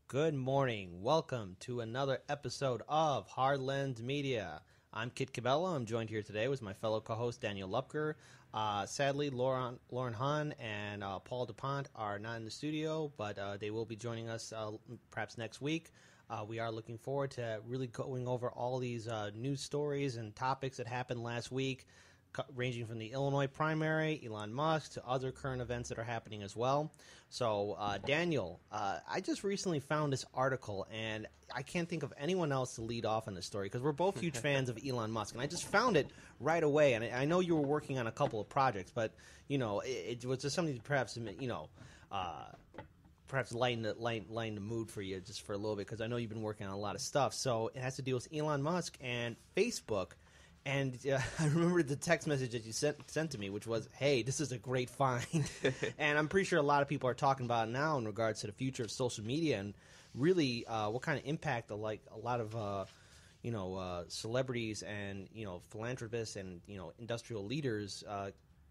Good morning. Welcome to another episode of Hard Lens Media. I'm Kit Cabello. I'm joined here today with my fellow co-host Daniel Lupker. Sadly, Lauren Hahn and Paul DuPont are not in the studio, but they will be joining us perhaps next week. We are looking forward to really going over all these news stories and topics that happened last week, ranging from the Illinois primary, Elon Musk, to other current events that are happening as well. So, Daniel, I just recently found this article, and I can't think of anyone else to lead off on this story because we're both huge fans of Elon Musk, and I just found it right away. And I know you were working on a couple of projects, but it was just something to perhaps perhaps lighten the mood for you just for a little bit, because I know you've been working on a lot of stuff. So it has to deal with Elon Musk and Facebook. And I remember the text message that you sent to me, which was, hey, this is a great find. And I'm pretty sure a lot of people are talking about it now in regards to the future of social media and really what kind of impact a lot of celebrities and philanthropists and industrial leaders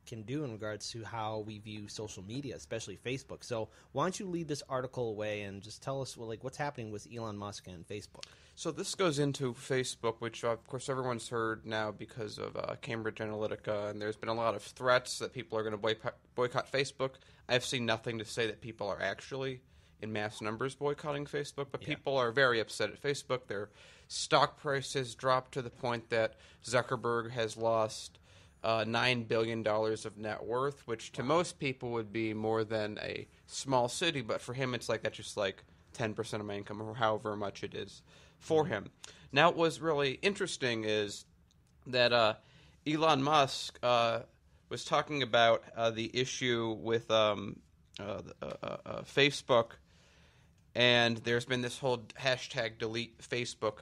can do in regards to how we view social media, especially Facebook. So why don't you lead this article away and just tell us what's happening with Elon Musk and Facebook? So this goes into Facebook, which of course everyone's heard now because of Cambridge Analytica, and there's been a lot of threats that people are going to boycott Facebook. I've seen nothing to say that people are actually in mass numbers boycotting Facebook, but people are very upset at Facebook. Their stock prices dropped to the point that Zuckerberg has lost $9 billion of net worth, which to most people would be more than a small city, but for him it's that's just 10% of my income, or however much it is for him. Now, what was really interesting is that Elon Musk was talking about the issue with Facebook, and there's been this whole hashtag delete Facebook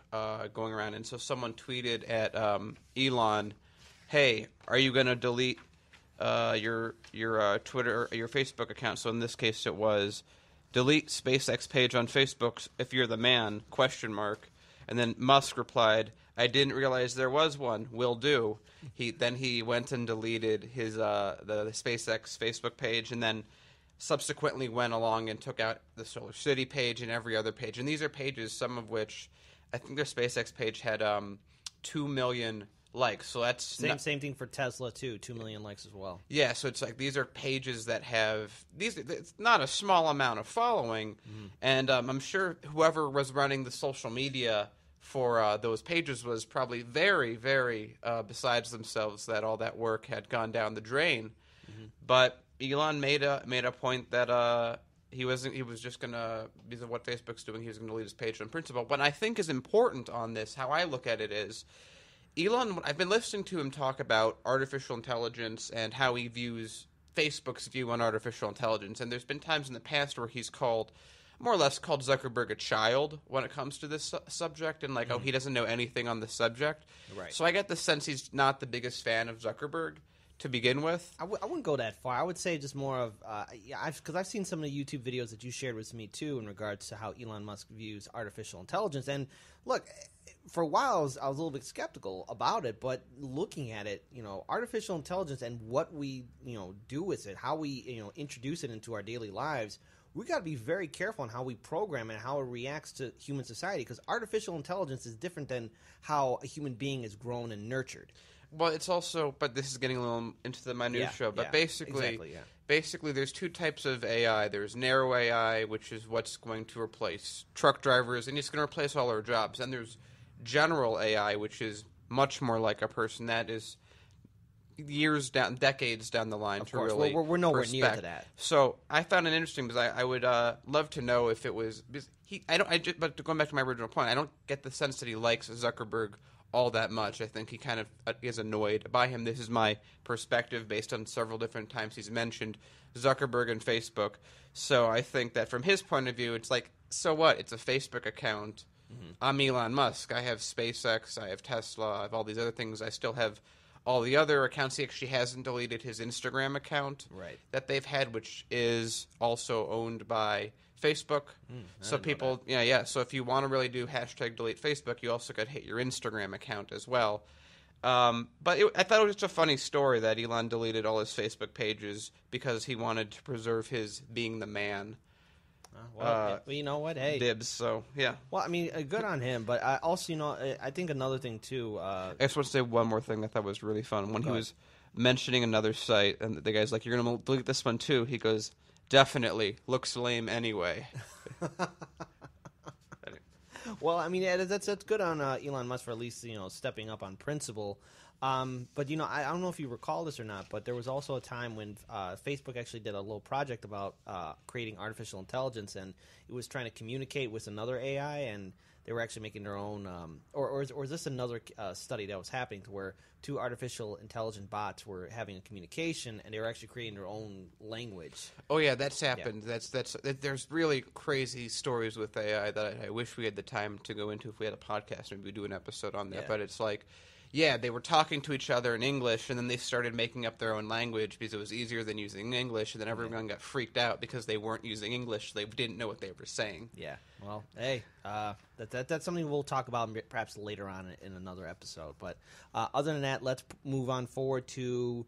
going around, and so someone tweeted at Elon, hey, are you going to delete your Twitter, your Facebook account? So in this case, it was delete SpaceX page on Facebook if you're the man, ? And then Musk replied, I didn't realize there was one. Will do. Then he went and deleted his the SpaceX Facebook page, and then subsequently went along and took out the Solar City page and every other page. And these are pages, some of which, I think their SpaceX page had 2 million likes. So that's same thing for Tesla too, 2 million likes as well. Yeah, so it's these are pages that have it's not a small amount of following, and I'm sure whoever was running the social media for those pages was probably very, very besides themselves that all that work had gone down the drain. But Elon made a point that he was just gonna, because of what Facebook's doing, he was gonna delete his page on principle. What I think is important on this, how I look at it is, Elon, I've been listening to him talk about artificial intelligence and how he views Facebook's view on artificial intelligence. And there's been times in the past where he's more or less called Zuckerberg a child when it comes to this subject, and oh, he doesn't know anything on the subject. Right. So I get the sense he's not the biggest fan of Zuckerberg to begin with. I wouldn't go that far. I would say just more of, because I've seen some of the YouTube videos that you shared with me too in regards to how Elon Musk views artificial intelligence. And look, for a while I was a little bit skeptical about it, but looking at it, artificial intelligence and what we, do with it, how we, introduce it into our daily lives, we got to be very careful on how we program and how it reacts to human society, because artificial intelligence is different than how a human being is grown and nurtured. Well, it's also, but this is getting a little into the minutia. But basically, there's two types of AI. There's narrow AI, which is what's going to replace truck drivers, and it's going to replace all our jobs. And there's general AI, which is much more like a person. That is decades down the line. Of course, really, we're nowhere near to that. So I found it interesting because I would love to know if it was but going back to my original point, I don't get the sense that he likes Zuckerberg all that much. I think he kind of is annoyed by him. This is my perspective based on several different times he's mentioned Zuckerberg and Facebook. So I think that from his point of view, it's so what? It's a Facebook account. I'm Elon Musk. I have SpaceX. I have Tesla. I have all these other things. I still have all the other accounts. He actually hasn't deleted his Instagram account that they've had, which is also owned by Facebook. So people, So if you want to really do hashtag delete Facebook, you also got to hit your Instagram account as well. But I thought it was just a funny story that Elon deleted all his Facebook pages because he wanted to preserve his being the man. Well, you know what? Hey, dibs. So yeah. Well, I mean, good on him. But I also, I think another thing too. I just want to say one more thing I thought was really fun. When he was mentioning another site, and the guy's like, "You're going to delete this one too." He goes, "Definitely. Looks lame anyway." Well, I mean, that's good on Elon Musk for at least stepping up on principle. But I don't know if you recall this or not, but there was also a time when Facebook actually did a little project about creating artificial intelligence, and it was trying to communicate with another AI, and they were actually making their own. Or is this another study that was happening to where two artificial intelligent bots were having a communication, and they were actually creating their own language? Oh yeah, that's happened. Yeah. There's really crazy stories with AI that I wish we had the time to go into. If we had a podcast, maybe we'd do an episode on that. Yeah. But it's like. Yeah, they were talking to each other in English, and then they started making up their own language because it was easier than using English, and then everyone got freaked out because they weren't using English. They didn't know what they were saying. Yeah, well, hey, that's something we'll talk about perhaps later on in another episode. But other than that, let's move on forward to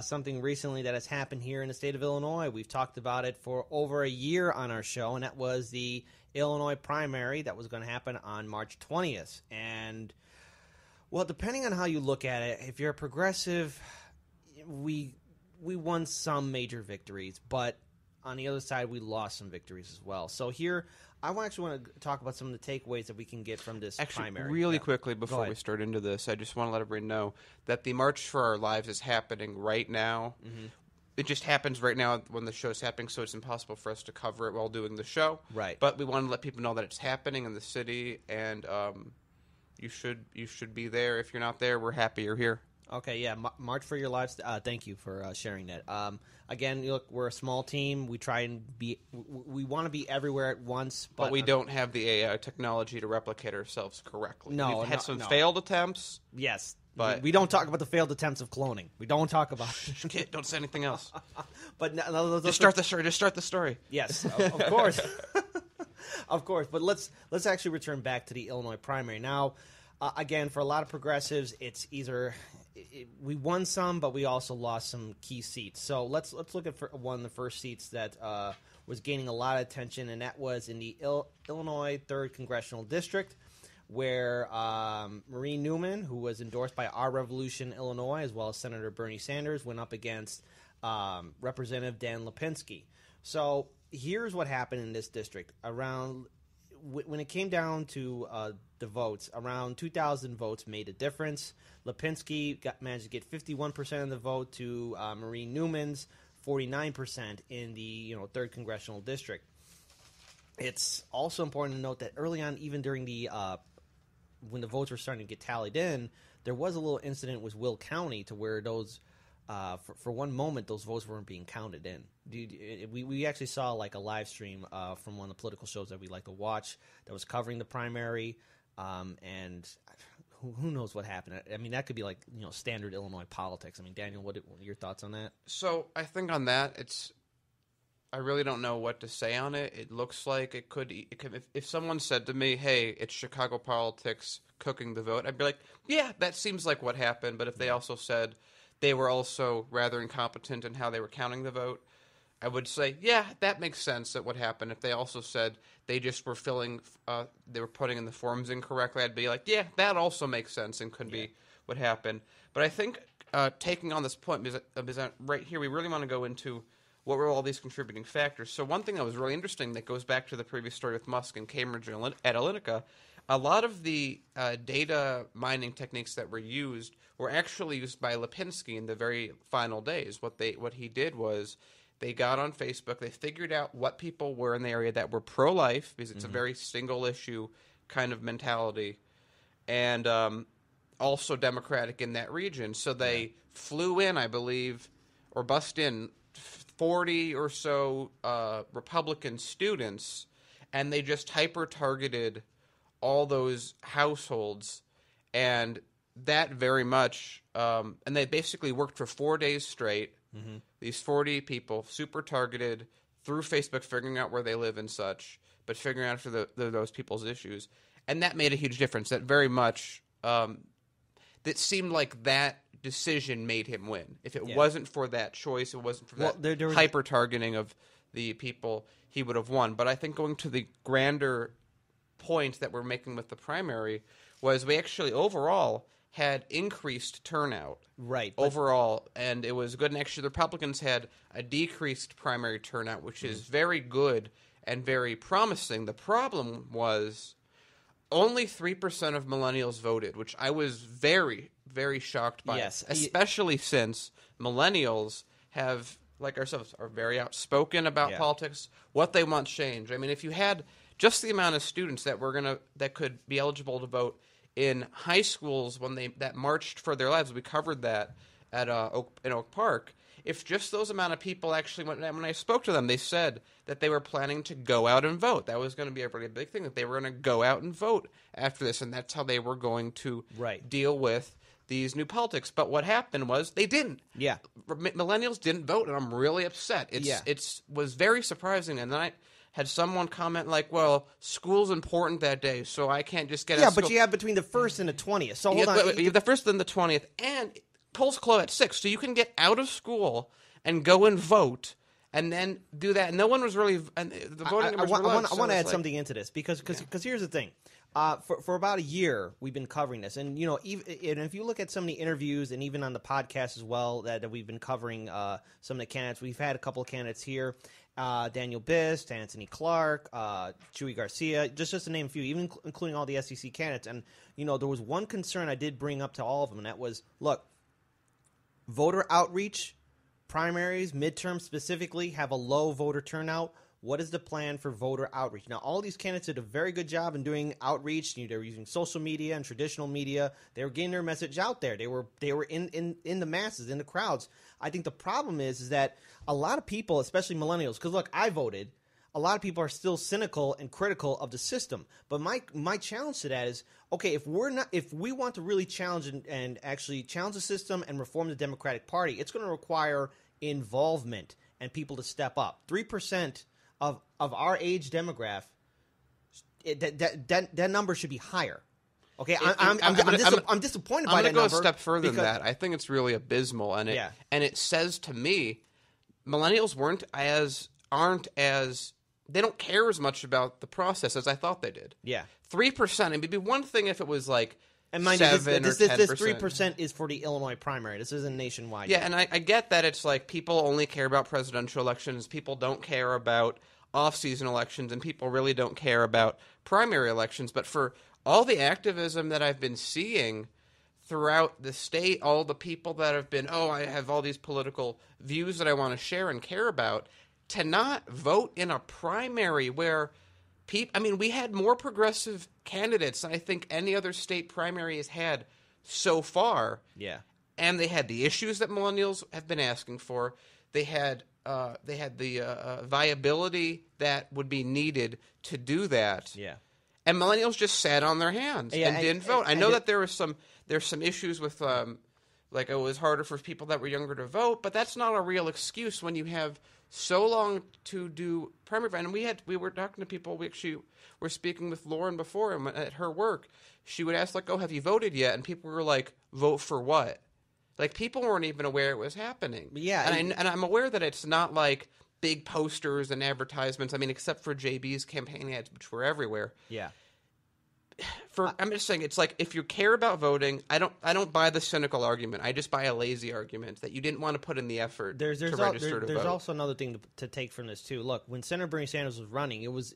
something recently that has happened here in the state of Illinois. We've talked about it for over a year on our show, and that was the Illinois primary that was going to happen on March 20th. And... well, depending on how you look at it, if you're a progressive, we won some major victories, but on the other side, we lost some victories as well. So here, I actually want to talk about some of the takeaways that we can get from this primary. Really quickly before we start into this, I just want to let everybody know that the March for Our Lives is happening right now. Mm-hmm. It just happens right now when the show's happening, so it's impossible for us to cover it while doing the show. Right. But we want to let people know that it's happening in the city, and... You should be there. If you're not there, we're happy you're here. Okay, yeah, March for Your Lives. Thank you for sharing that. Again, look, we're a small team. We try and we want to be everywhere at once, but we don't have the AI technology to replicate ourselves correctly. No, we've had some failed attempts. Yes, but we don't talk about the failed attempts of cloning. We don't talk about it. Don't say anything else. But just start the story. Just start the story. Yes, of course. Of course, but let's actually return back to the Illinois primary. Now, again, for a lot of progressives, it's either we won some, but we also lost some key seats. So let's look at one of the first seats that was gaining a lot of attention, and that was in the Illinois 3rd Congressional District, where Marie Newman, who was endorsed by Our Revolution Illinois, as well as Senator Bernie Sanders, went up against Representative Dan Lipinski. So here's what happened in this district. When it came down to the votes, around 2,000 votes made a difference. Lipinski managed to get 51% of the vote to Marie Newman's 49% in the 3rd Congressional District. It's also important to note that early on, even during the when the votes were starting to get tallied in, there was a little incident with Will County to where those for one moment those votes weren't being counted in. We actually saw like a live stream from one of the political shows that we like to watch that was covering the primary, and who knows what happened. I mean, that could be like standard Illinois politics. I mean, Daniel, what are your thoughts on that? So I think on that, I really don't know what to say on it. It looks like it could if someone said to me, "Hey, it's Chicago politics cooking the vote," I'd be like, "Yeah, that seems like what happened." But if they also said they were also rather incompetent in how they were counting the vote, I would say, yeah, that makes sense that what happened. If they also said they just were they were putting in the forms incorrectly, I'd be like, yeah, that also makes sense and could be what happened. But I think taking on this point, because right here we really want to go into what were all these contributing factors. So one thing that was really interesting that goes back to the previous story with Musk and Cambridge Analytica, a lot of the data mining techniques that were used were actually used by Lipinski in the very final days. What he did was they got on Facebook, they figured out what people were in the area that were pro-life, because it's a very single-issue kind of mentality, and also Democratic in that region. So they flew in, I believe, or bussed in 40 or so Republican students, and they just hyper-targeted all those households, and that very much, and they basically worked for 4 days straight. Mm-hmm. These 40 people, super targeted through Facebook, figuring out where they live and such, but figuring out for those people's issues, and that made a huge difference. That very much, that seemed like that decision made him win. If it wasn't for that choice, it wasn't for that hyper targeting of the people, he would have won. But I think going to the grander point that we're making with the primary was we actually overall had increased turnout. Right. Overall, and it was good. And actually, the Republicans had a decreased primary turnout, which is very good and very promising. The problem was only 3% of millennials voted, which I was very, very shocked by. Yes. Especially since millennials have, like ourselves, are very outspoken about politics, what they want change. I mean, if you had just the amount of students that could be eligible to vote in high schools that marched for their lives, we covered that at in Oak Park. If just those amount of people actually went, when I spoke to them, they said that they were planning to go out and vote. That was going to be a really big thing, that they were going to go out and vote after this, and that's how they were going to deal with these new politics. But what happened was they didn't. Yeah. Millennials didn't vote, and I'm really upset. It was very surprising, and then I had someone comment like, well, school's important that day, so I can't just get out of school. But you have between the 1st and the 20th. So hold on. You have the 1st and the 20th, and polls close at 6, so you can get out of school and go and vote and then do that. And no one was really – and the voting numbers were low. I want to add something into this because here's the thing. For about a year, we've been covering this. And, you know, and if you look at some of the interviews and even on the podcast as well that we've been covering some of the candidates, we've had a couple of candidates here. Daniel Bist, Anthony Clark, Chuy Garcia, just to name a few, even including all the SEC candidates. And, you know, there was one concern I did bring up to all of them, and that was, look, voter outreach, primaries, midterms specifically, have a low voter turnout. What is the plan for voter outreach? Now, all these candidates did a very good job in doing outreach. They were using social media and traditional media. They were getting their message out there. They were in the masses, in the crowds. I think the problem is that a lot of people, especially millennials, because look, I voted. A lot of people are still cynical and critical of the system. But my challenge to that is, okay, if we want to really challenge and actually challenge the system and reform the Democratic Party, it's going to require involvement and people to step up. 3% of our age demographic, that number should be higher. Okay, I'm disappointed by that number. I'm going to go a step further than that. I think it's really abysmal, and it says to me, millennials aren't as they don't care as much about the process as I thought they did. Yeah, 3%. It'd be one thing if it was like. And mind you, this 3% is for the Illinois primary. This isn't nationwide. Yeah, and I get that it's like people only care about presidential elections. People don't care about off-season elections, and people really don't care about primary elections. But for all the activism that I've been seeing throughout the state, all the people that have been, I have all these political views that I want to share and care about, to not vote in a primary where we had more progressive candidates than I think any other state primary has had so far. Yeah. And they had the issues that millennials have been asking for. They had the viability that would be needed to do that. Yeah. And millennials just sat on their hands and didn't vote. I know that there's some issues with like it was harder for people that were younger to vote, but that's not a real excuse when you have so long to do primary. And we were talking to people. We actually were speaking with Lauren before, and at her work, she would ask like, "Oh, have you voted yet?" And people were like, "Vote for what?" Like people weren't even aware it was happening. Yeah, and I'm aware that it's not like big posters and advertisements. I mean, except for JB's campaign ads, which were everywhere. Yeah. I'm just saying, it's like if you care about voting, I don't buy the cynical argument. I just buy a lazy argument that you didn't want to put in the effort to register to vote. There's also another thing to take from this too. Look, when Senator Bernie Sanders was running, it was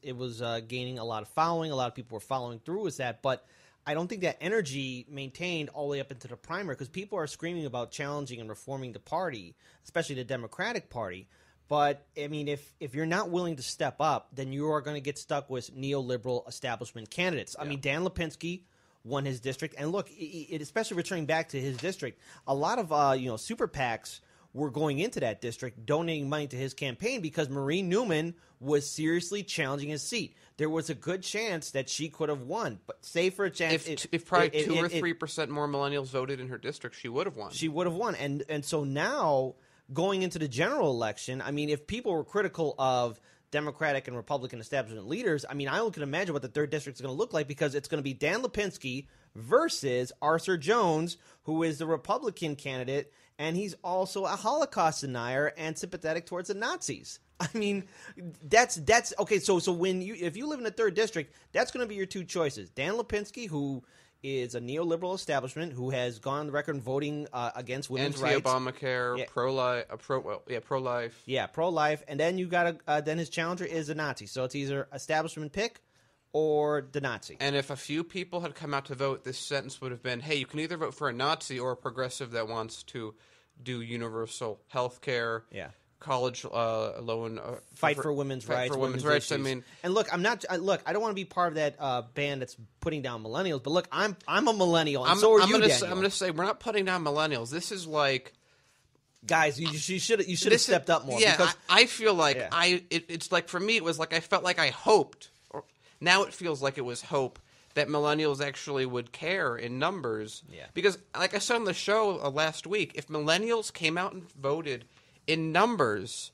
gaining a lot of following. A lot of people were following through with that, but I don't think that energy maintained all the way up into the primary because people are screaming about challenging and reforming the party, especially the Democratic Party. But, I mean, if you're not willing to step up, then you are going to get stuck with neoliberal establishment candidates. I mean, Dan Lipinski won his district. And, look, especially returning back to his district, a lot of, super PACs were going into that district, donating money to his campaign because Marie Newman was seriously challenging his seat. There was a good chance that she could have won. But say for a chance. If probably 2 or 3% more millennials voted in her district, she would have won. She would have won. And so now, going into the general election, I mean, if people were critical of Democratic and Republican establishment leaders, I mean, I only can imagine what the third district is going to look like because it's going to be Dan Lipinski versus Arthur Jones, who is the Republican candidate, and he's also a Holocaust denier and sympathetic towards the Nazis. I mean, that's okay. So if you live in the 3rd district, that's going to be your two choices: Dan Lipinski, who is a neoliberal establishment who has gone on the record voting against women's rights, anti-Obamacare, pro-life, pro-life, and then you got then his challenger is a Nazi. So it's either establishment pick or the Nazi. And if a few people had come out to vote, this sentence would have been, hey, you can either vote for a Nazi or a progressive that wants to do universal health care, college loan, fight for women's rights. I mean, and look, I don't want to be part of that band that's putting down millennials. But look, I'm a millennial, and so are you, Daniel. I'm going to say we're not putting down millennials. This is like, guys, you should have stepped up more. Yeah, because, I feel like it's like for me, it was like I felt like I hoped. Now it feels like it was hope that millennials actually would care in numbers. Yeah. Because, like I said on the show last week, if millennials came out and voted in numbers,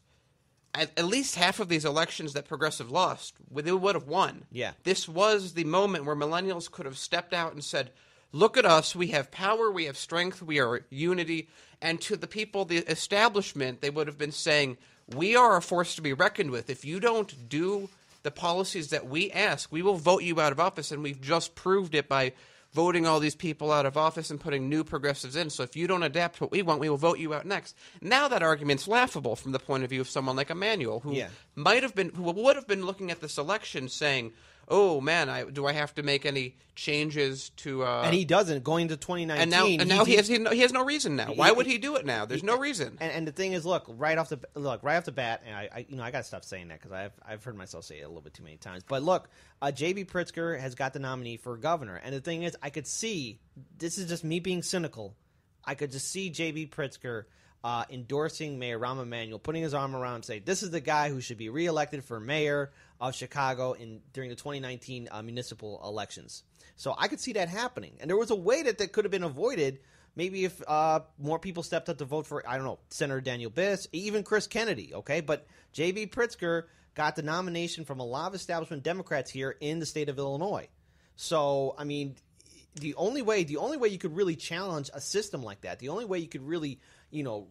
at least half of these elections that progressive lost, they would have won. Yeah. This was the moment where millennials could have stepped out and said, look at us, we have power, we have strength, we are unity. And to the people, the establishment, they would have been saying, we are a force to be reckoned with. If you don't do the policies that we ask, we will vote you out of office, and we've just proved it by voting all these people out of office and putting new progressives in. So if you don't adapt to what we want, we will vote you out next. Now that argument's laughable from the point of view of someone like Emmanuel, who would have been looking at this election saying, oh man, do I have to make any changes to? And he doesn't going to 2019. And now he has no reason now. Why would he do it now? There's no reason. And the thing is, look right off the bat, and I got to stop saying that because I've heard myself say it a little bit too many times. But look, J.B. Pritzker has got the nominee for governor, and the thing is, I could see, this is just me being cynical, I could just see J.B. Pritzker endorsing Mayor Rahm Emanuel, putting his arm around and say, this is the guy who should be reelected for mayor of Chicago during the 2019 municipal elections. So I could see that happening. And there was a way that could have been avoided, maybe if more people stepped up to vote for, I don't know, Senator Daniel Biss, even Chris Kennedy, okay? But J.B. Pritzker got the nomination from a lot of establishment Democrats here in the state of Illinois. So, I mean, the only way you could really challenge a system like that, the only way you could really,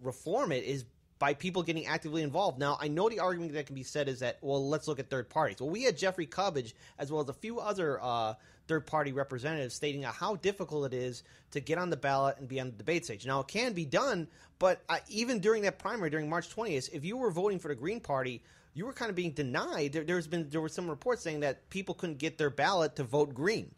reform it is by people getting actively involved. Now, I know the argument that can be said is that, well, let's look at third parties. Well, we had Jeffrey Cubbage as well as a few other third-party representatives stating how difficult it is to get on the ballot and be on the debate stage. Now, it can be done, but even during that primary, during March 20th, if you were voting for the Green Party, you were kind of being denied. There were some reports saying that people couldn't get their ballot to vote Green.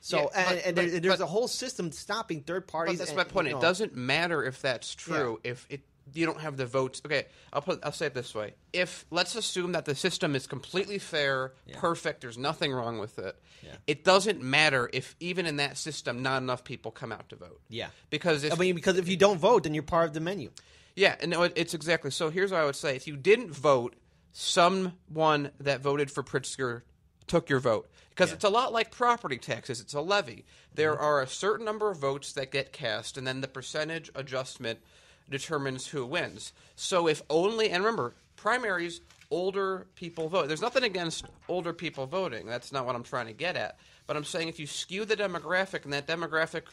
So there's a whole system stopping third parties. But that's my point. It doesn't matter if that's true. Yeah. If you don't have the votes. Okay, I'll say it this way. If let's assume that the system is completely fair, perfect, there's nothing wrong with it. Yeah. It doesn't matter if even in that system not enough people come out to vote. Yeah. Because if you don't vote, then you're part of the menu. Yeah, and it's exactly. So here's what I would say. If you didn't vote, someone that voted for Pritzker took your vote. Because it's a lot like property taxes. It's a levy. There are a certain number of votes that get cast, and then the percentage adjustment determines who wins. So if only, and remember, primaries, older people vote. There's nothing against older people voting. That's not what I'm trying to get at. But I'm saying if you skew the demographic, and that demographic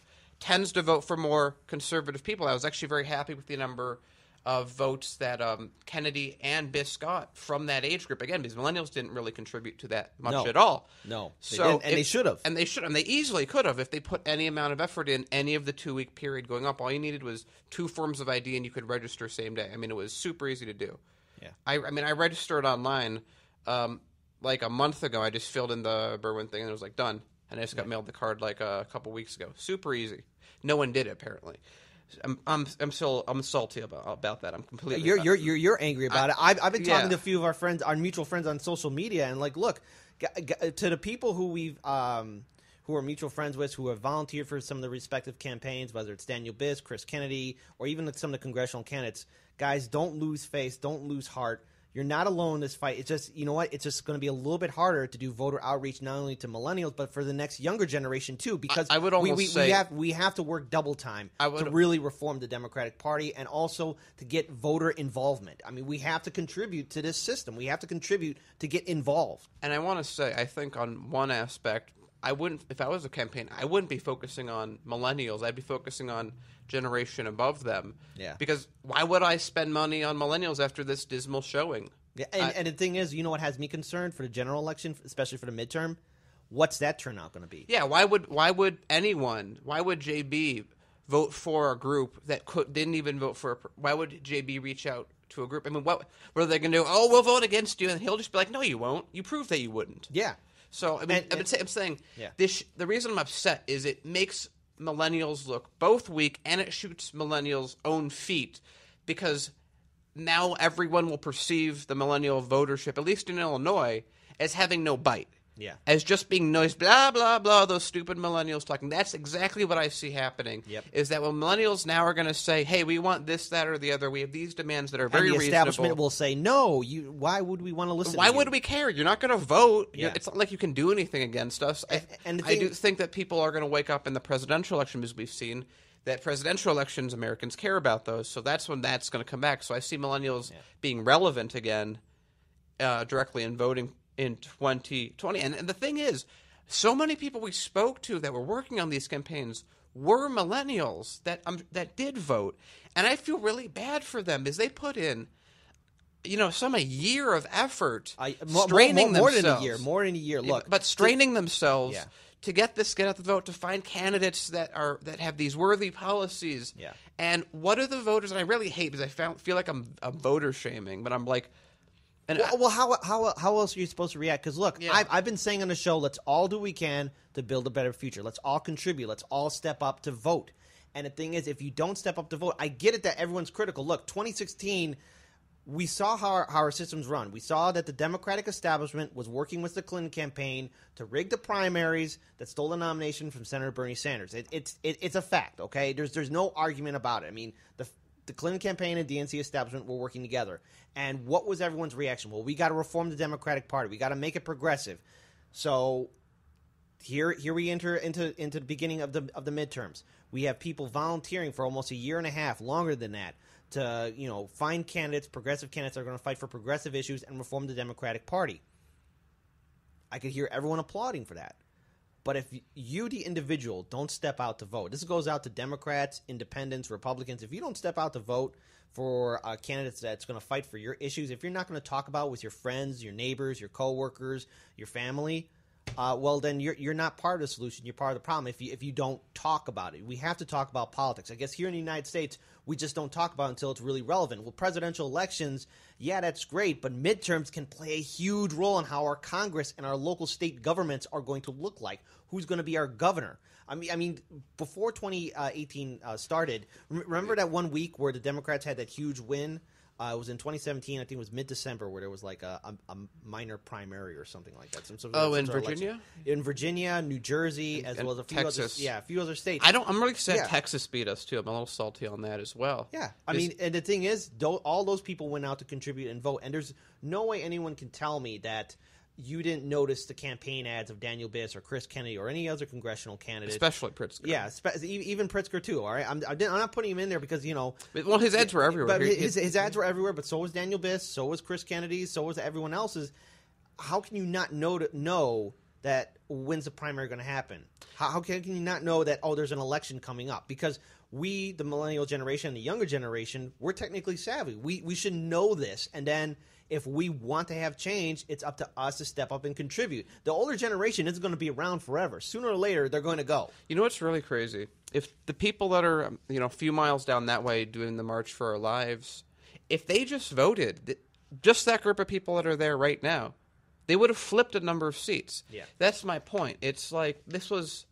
tends to vote for more conservative people. I was actually very happy with the number of votes that Kennedy and Biss got from that age group. Again, because millennials didn't really contribute to that much at all. No. They should have. And they should have. And they easily could have if they put any amount of effort in any of the 2-week period going up. All you needed was 2 forms of ID and you could register same day. I mean, it was super easy to do. Yeah. I registered online like a month ago. I just filled in the Berwyn thing and it was like done. And I just got mailed the card like a couple weeks ago. Super easy. No one did it, apparently. I'm salty about that. I'm completely. You're angry about it. I've been talking to a few of our friends, our mutual friends on social media, and like, look, to the people who who are mutual friends with, who have volunteered for some of the respective campaigns, whether it's Daniel Biss, Chris Kennedy, or even some of the congressional candidates. Guys, don't lose face, don't lose heart. You're not alone in this fight. It's just, you know what? It's just going to be a little bit harder to do voter outreach, not only to millennials, but for the next younger generation too. Because I would almost say we have to work double time to really reform the Democratic Party and also to get voter involvement. I mean, we have to contribute to this system. We have to contribute to get involved. And I want to say, I think on one aspect, if I was a campaign, I wouldn't be focusing on millennials. I'd be focusing on generation above them. Yeah. Because why would I spend money on millennials after this dismal showing? Yeah, and the thing is, you know what has me concerned for the general election, especially for the midterm? What's that turnout going to be? Yeah, why would JB vote for a group that didn't even vote for why would JB reach out to a group? I mean, what are they going to do? Oh, we'll vote against you, and he'll just be like, no, you won't. You proved that you wouldn't. Yeah. So I mean, I'm saying yeah. The reason I'm upset is it makes millennials look both weak, and it shoots millennials' own feet, because now everyone will perceive the millennial votership, at least in Illinois, as having no bite. Yeah. As just being noise, blah, blah, blah, those stupid millennials talking. That's exactly what I see happening. Yep. Is that when millennials now are going to say, hey, we want this, that, or the other. We have these demands that are very reasonable. And the establishment will say, no, why would we want to listen to you? Why would we care? You're not going to vote. Yeah. It's not like you can do anything against us. I do think that people are going to wake up in the presidential election, as we've seen, that presidential elections, Americans care about those. So that's when that's going to come back. So I see millennials being relevant again directly in voting in 2020. And the thing is, so many people we spoke to that were working on these campaigns were millennials that did vote. And I feel really bad for them because they put in, a year of effort straining themselves. More than a year. Look, but straining themselves to get out the vote, to find candidates that have these worthy policies. Yeah. And what are the voters? And I really hate because I feel like I'm voter shaming, but I'm like. Well, how else are you supposed to react? Because look, I've been saying on the show, let's all do what we can to build a better future. Let's all contribute. Let's all step up to vote. And the thing is, if you don't step up to vote, I get it that everyone's critical. Look, 2016, we saw how our systems run. We saw that the Democratic establishment was working with the Clinton campaign to rig the primaries that stole the nomination from Senator Bernie Sanders. It's a fact, okay? There's no argument about it. I mean, the Clinton campaign and DNC establishment were working together. And what was everyone's reaction? Well, we got to reform the Democratic Party. We got to make it progressive. So here we enter into the beginning of the midterms. We have people volunteering for almost a year and a half, longer than that, to find candidates, progressive candidates that are going to fight for progressive issues and reform the Democratic Party. I could hear everyone applauding for that. But if you, the individual, don't step out to vote, this goes out to Democrats, Independents, Republicans. If you don't step out to vote for candidates that's going to fight for your issues, if you're not going to talk about it with your friends, your neighbors, your coworkers, your family, well, then you're not part of the solution. You're part of the problem if you don't talk about it. We have to talk about politics. I guess here in the United States, we just don't talk about it until it's really relevant. Well, presidential elections, yeah, that's great, but midterms can play a huge role in how our Congress and our local state governments are going to look like. Who's going to be our governor? I mean, before 2018 started, remember that one week where the Democrats had that huge win? It was in 2017. I think it was mid-December, where there was like a minor primary or something like that. In Virginia? In Virginia, New Jersey, as well as a few Texas. A few other states. I'm really sad Texas beat us too. I'm a little salty on that as well. Yeah, I mean, and the thing is, all those people went out to contribute and vote, and there's no way anyone can tell me that you didn't notice the campaign ads of Daniel Biss or Chris Kennedy or any other congressional candidate. Especially Pritzker. Yeah, even Pritzker too, all right? I'm not putting him in there because, Well, his ads were everywhere. But his ads were everywhere, but so was Daniel Biss, so was Chris Kennedy, so was everyone else's. How can you not know that when's the primary going to happen? How can you not know that, there's an election coming up? Because we, the millennial generation, the younger generation, we're technically savvy. We should know this, and then if we want to have change, it's up to us to step up and contribute. The older generation isn't going to be around forever. Sooner or later, they're going to go. You know what's really crazy? If the people that are a few miles down that way doing the March for Our Lives, if they just voted, just that group of people that are there right now, they would have flipped a number of seats. Yeah. That's my point. It's like this was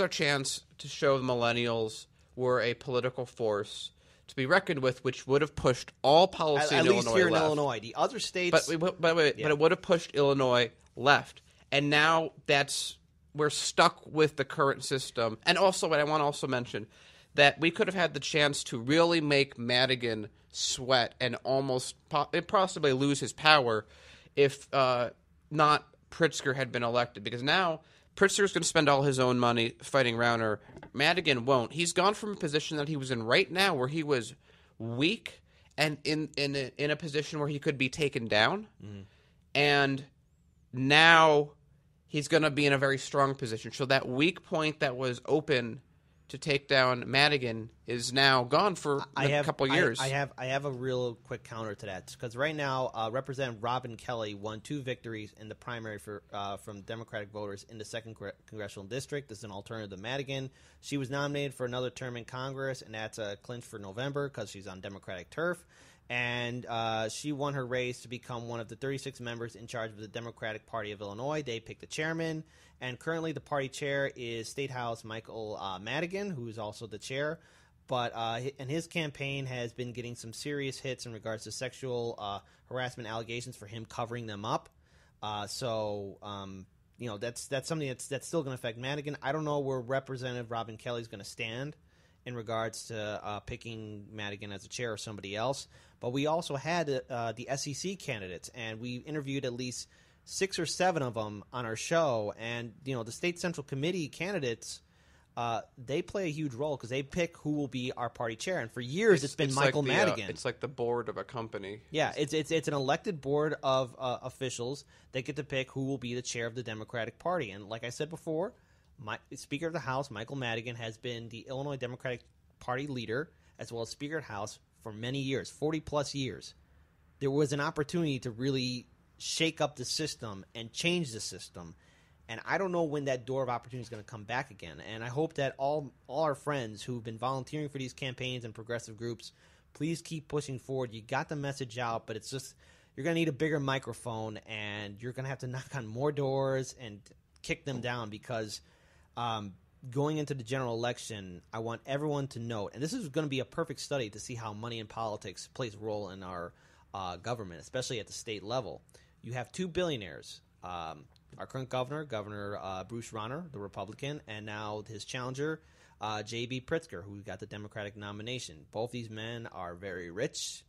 our chance to show the millennials were a political force to be reckoned with, which would have pushed all policy in Illinois left. At least here in Illinois. The other states... But it would have pushed Illinois left. And now we're stuck with the current system. And also, what I want to also mention, that we could have had the chance to really make Madigan sweat and almost possibly lose his power if not Pritzker had been elected. Because now Pritzker's going to spend all his own money fighting Rauner. Madigan won't. He's gone from a position that he was in right now where he was weak and in a position where he could be taken down. Mm-hmm. And now he's going to be in a very strong position. So that weak point that was open to take down Madigan is now gone for a couple years. I have a real quick counter to that, because right now Representative Robin Kelly won 2 victories in the primary from Democratic voters in the 2nd Congressional District. This is an alternative to Madigan. She was nominated for another term in Congress, and that's a clinch for November because she's on Democratic turf. And she won her race to become one of the 36 members in charge of the Democratic Party of Illinois. They picked the chairman, and currently the party chair is State House Michael Madigan, who is also the chair. But and his campaign has been getting some serious hits in regards to sexual harassment allegations for him covering them up. So that's something that's still going to affect Madigan. I don't know where Representative Robin Kelly is going to stand in regards to picking Madigan as a chair or somebody else. But we also had the SEC candidates, and we interviewed at least 6 or 7 of them on our show. And, the State Central Committee candidates, they play a huge role because they pick who will be our party chair. And for years, it's been Michael Madigan. It's like the board of a company. Yeah, it's an elected board of officials that get to pick who will be the chair of the Democratic Party. And like I said before, Speaker of the House, Michael Madigan, has been the Illinois Democratic Party leader as well as Speaker of the House for many years, 40-plus years. There was an opportunity to really shake up the system and change the system, and I don't know when that door of opportunity is going to come back again. And I hope that all our friends who've been volunteering for these campaigns and progressive groups, please keep pushing forward. You got the message out, but it's just you're going to need a bigger microphone, and you're going to have to knock on more doors and kick them down because going into the general election, I want everyone to note, and this is going to be a perfect study to see how money in politics plays a role in our government, especially at the state level. You have 2 billionaires, our current governor, Bruce Rauner, the Republican, and now his challenger, J.B. Pritzker, who got the Democratic nomination. Both these men are very rich,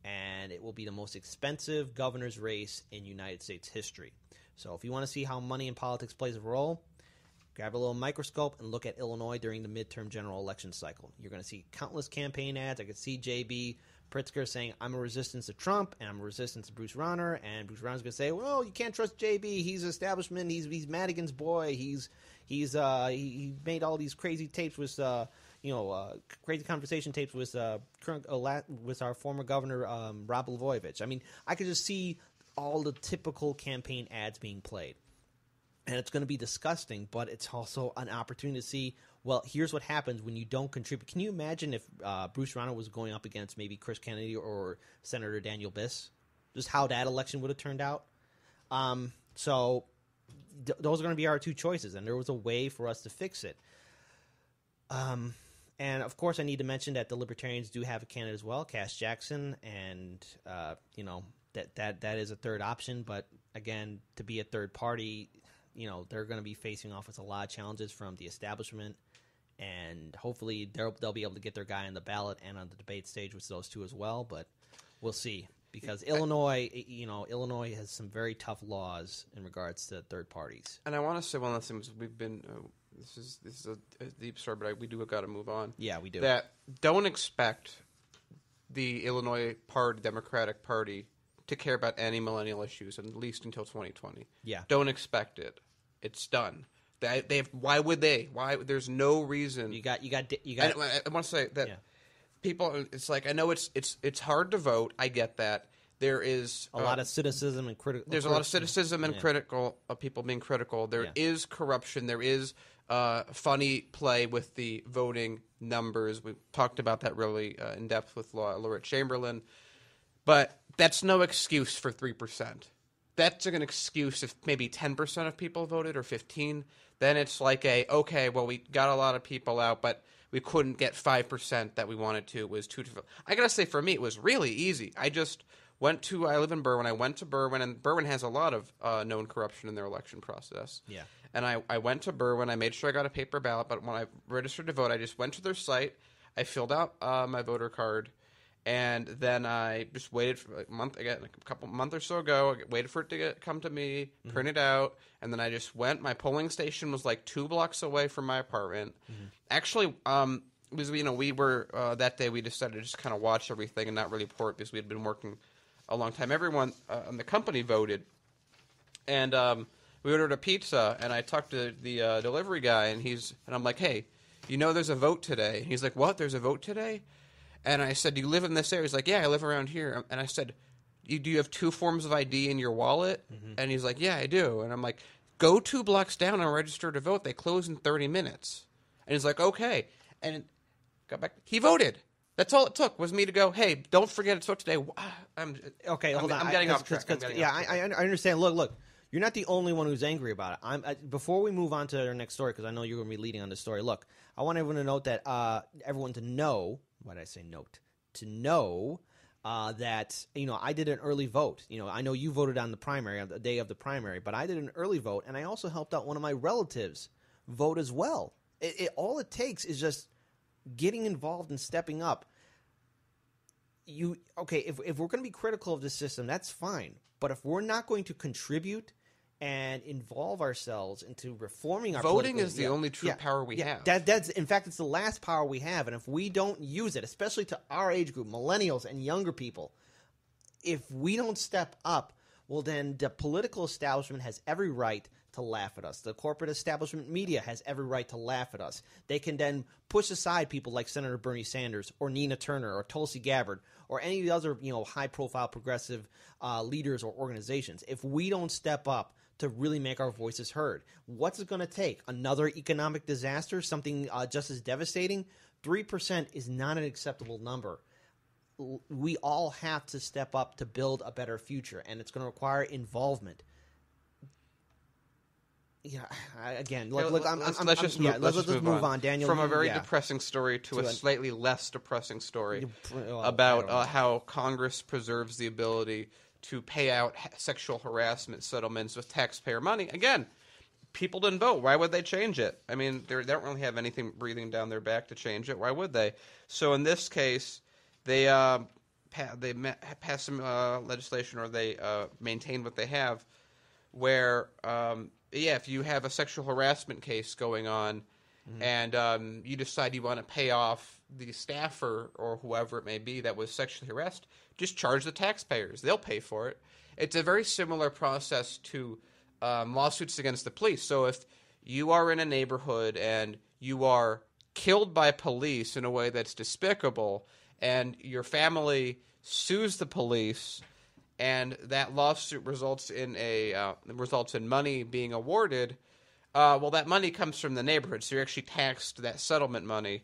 and it will be the most expensive governor's race in United States history. So if you want to see how money in politics plays a role, grab a little microscope and look at Illinois during the midterm general election cycle. You're going to see countless campaign ads. I could see J.B. Pritzker saying, I'm a resistance to Trump, and I'm a resistance to Bruce Rauner, and Bruce Rauner's going to say, well, you can't trust J.B. He's establishment. He's Madigan's boy. He made all these crazy tapes with, crazy conversation tapes with with our former governor, Rob Blagojevich. I mean, I could just see all the typical campaign ads being played. And it's going to be disgusting, but it's also an opportunity to see, well, here's what happens when you don't contribute. Can you imagine if Bruce Rauner was going up against maybe Chris Kennedy or Senator Daniel Biss? Just how that election would have turned out? So those are going to be our 2 choices, and there was a way for us to fix it. And, of course, I need to mention that the Libertarians do have a candidate as well, Cass Jackson, and, that is a third option. But, again, to be a third party, they're going to be facing off with a lot of challenges from the establishment, and hopefully they'll be able to get their guy on the ballot and on the debate stage with those 2 as well. But we'll see, because Illinois has some very tough laws in regards to third parties. And I want to say one last thing. We've been this is a deep story, but we do got to move on. Yeah, we do. That don't expect the Illinois Democratic Party to care about any millennial issues, at least until 2020. Yeah. Don't expect it. It's done. They have, why would they? Why? There's no reason. You got. I want to say that people. It's like, I know it's hard to vote. I get that. There is a lot of cynicism and critical. There's a lot of cynicism and critical of people being critical. There is corruption. There is funny play with the voting numbers. We talked about that really in depth with Laura Chamberlain, but that's no excuse for 3%. That's an excuse if maybe 10% of people voted or 15%. Then it's like okay, well, we got a lot of people out, but we couldn't get 5% that we wanted to. It was too difficult. I got to say, for me, it was really easy. I live in Berwyn. I went to Berwyn, and Berwyn has a lot of known corruption in their election process. Yeah. And I went to Berwyn. I made sure I got a paper ballot, but when I registered to vote, I just went to their site. I filled out my voter card. And then I just waited for a month or so ago. I waited for it to come to me, print it out, and then I just went. My polling station was like 2 blocks away from my apartment. Mm-hmm. Actually, we were that day we decided to just kind of watch everything and not really report because we had been working a long time. Everyone in the company voted, and we ordered a pizza. And I talked to the delivery guy, and I'm like, hey. you know there's a vote today. And he's like, what? There's a vote today? And I said, do you live in this area? He's like, yeah, I live around here. And I said, do you have 2 forms of ID in your wallet? Mm-hmm. And he's like, yeah, I do. And I'm like, go 2 blocks down and register to vote. They close in 30 minutes. And he's like, okay. And got back. He voted. That's all it took was me to go, hey, don't forget it's vote today. Hold on. I'm getting off track. I understand. Look. You're not the only one who's angry about it. Before we move on to our next story, because I know you're going to be leading on this story. Look, I want everyone to note that everyone to know. Why did I say note? To know that I did an early vote. I know you voted on the primary on the day of the primary, but I did an early vote, and I also helped out one of my relatives vote as well. All it takes is just getting involved and stepping up. If we're going to be critical of the system, that's fine. But if we're not going to contribute and involve ourselves into reforming our voting is the only true power we have. That's in fact, it's the last power we have. And if we don't use it, especially to our age group, millennials and younger people, if we don't step up, well, then the political establishment has every right to laugh at us. The corporate establishment media has every right to laugh at us. They can then push aside people like Senator Bernie Sanders or Nina Turner or Tulsi Gabbard or any of the other high-profile progressive leaders or organizations. If we don't step up to really make our voices heard, what's it going to take? Another economic disaster, something just as devastating? 3% is not an acceptable number. We all have to step up to build a better future, and it's going to require involvement. Yeah, again, look, let's just move on, Daniel. From a very depressing story to a slightly less depressing story about how Congress preserves the ability to pay out sexual harassment settlements with taxpayer money. Again, people didn't vote. Why would they change it? I mean, they don't really have anything breathing down their back to change it. Why would they? So in this case, they passed some legislation, or they maintain what they have, where if you have a sexual harassment case going on, and you decide you want to pay off the staffer or whoever it may be that was sexually harassed, just charge the taxpayers. They'll pay for it. It's a very similar process to lawsuits against the police. So if you are in a neighborhood and you are killed by police in a way that's despicable, and your family sues the police, and that lawsuit results in money being awarded, well, that money comes from the neighborhood, so you're actually taxed that settlement money.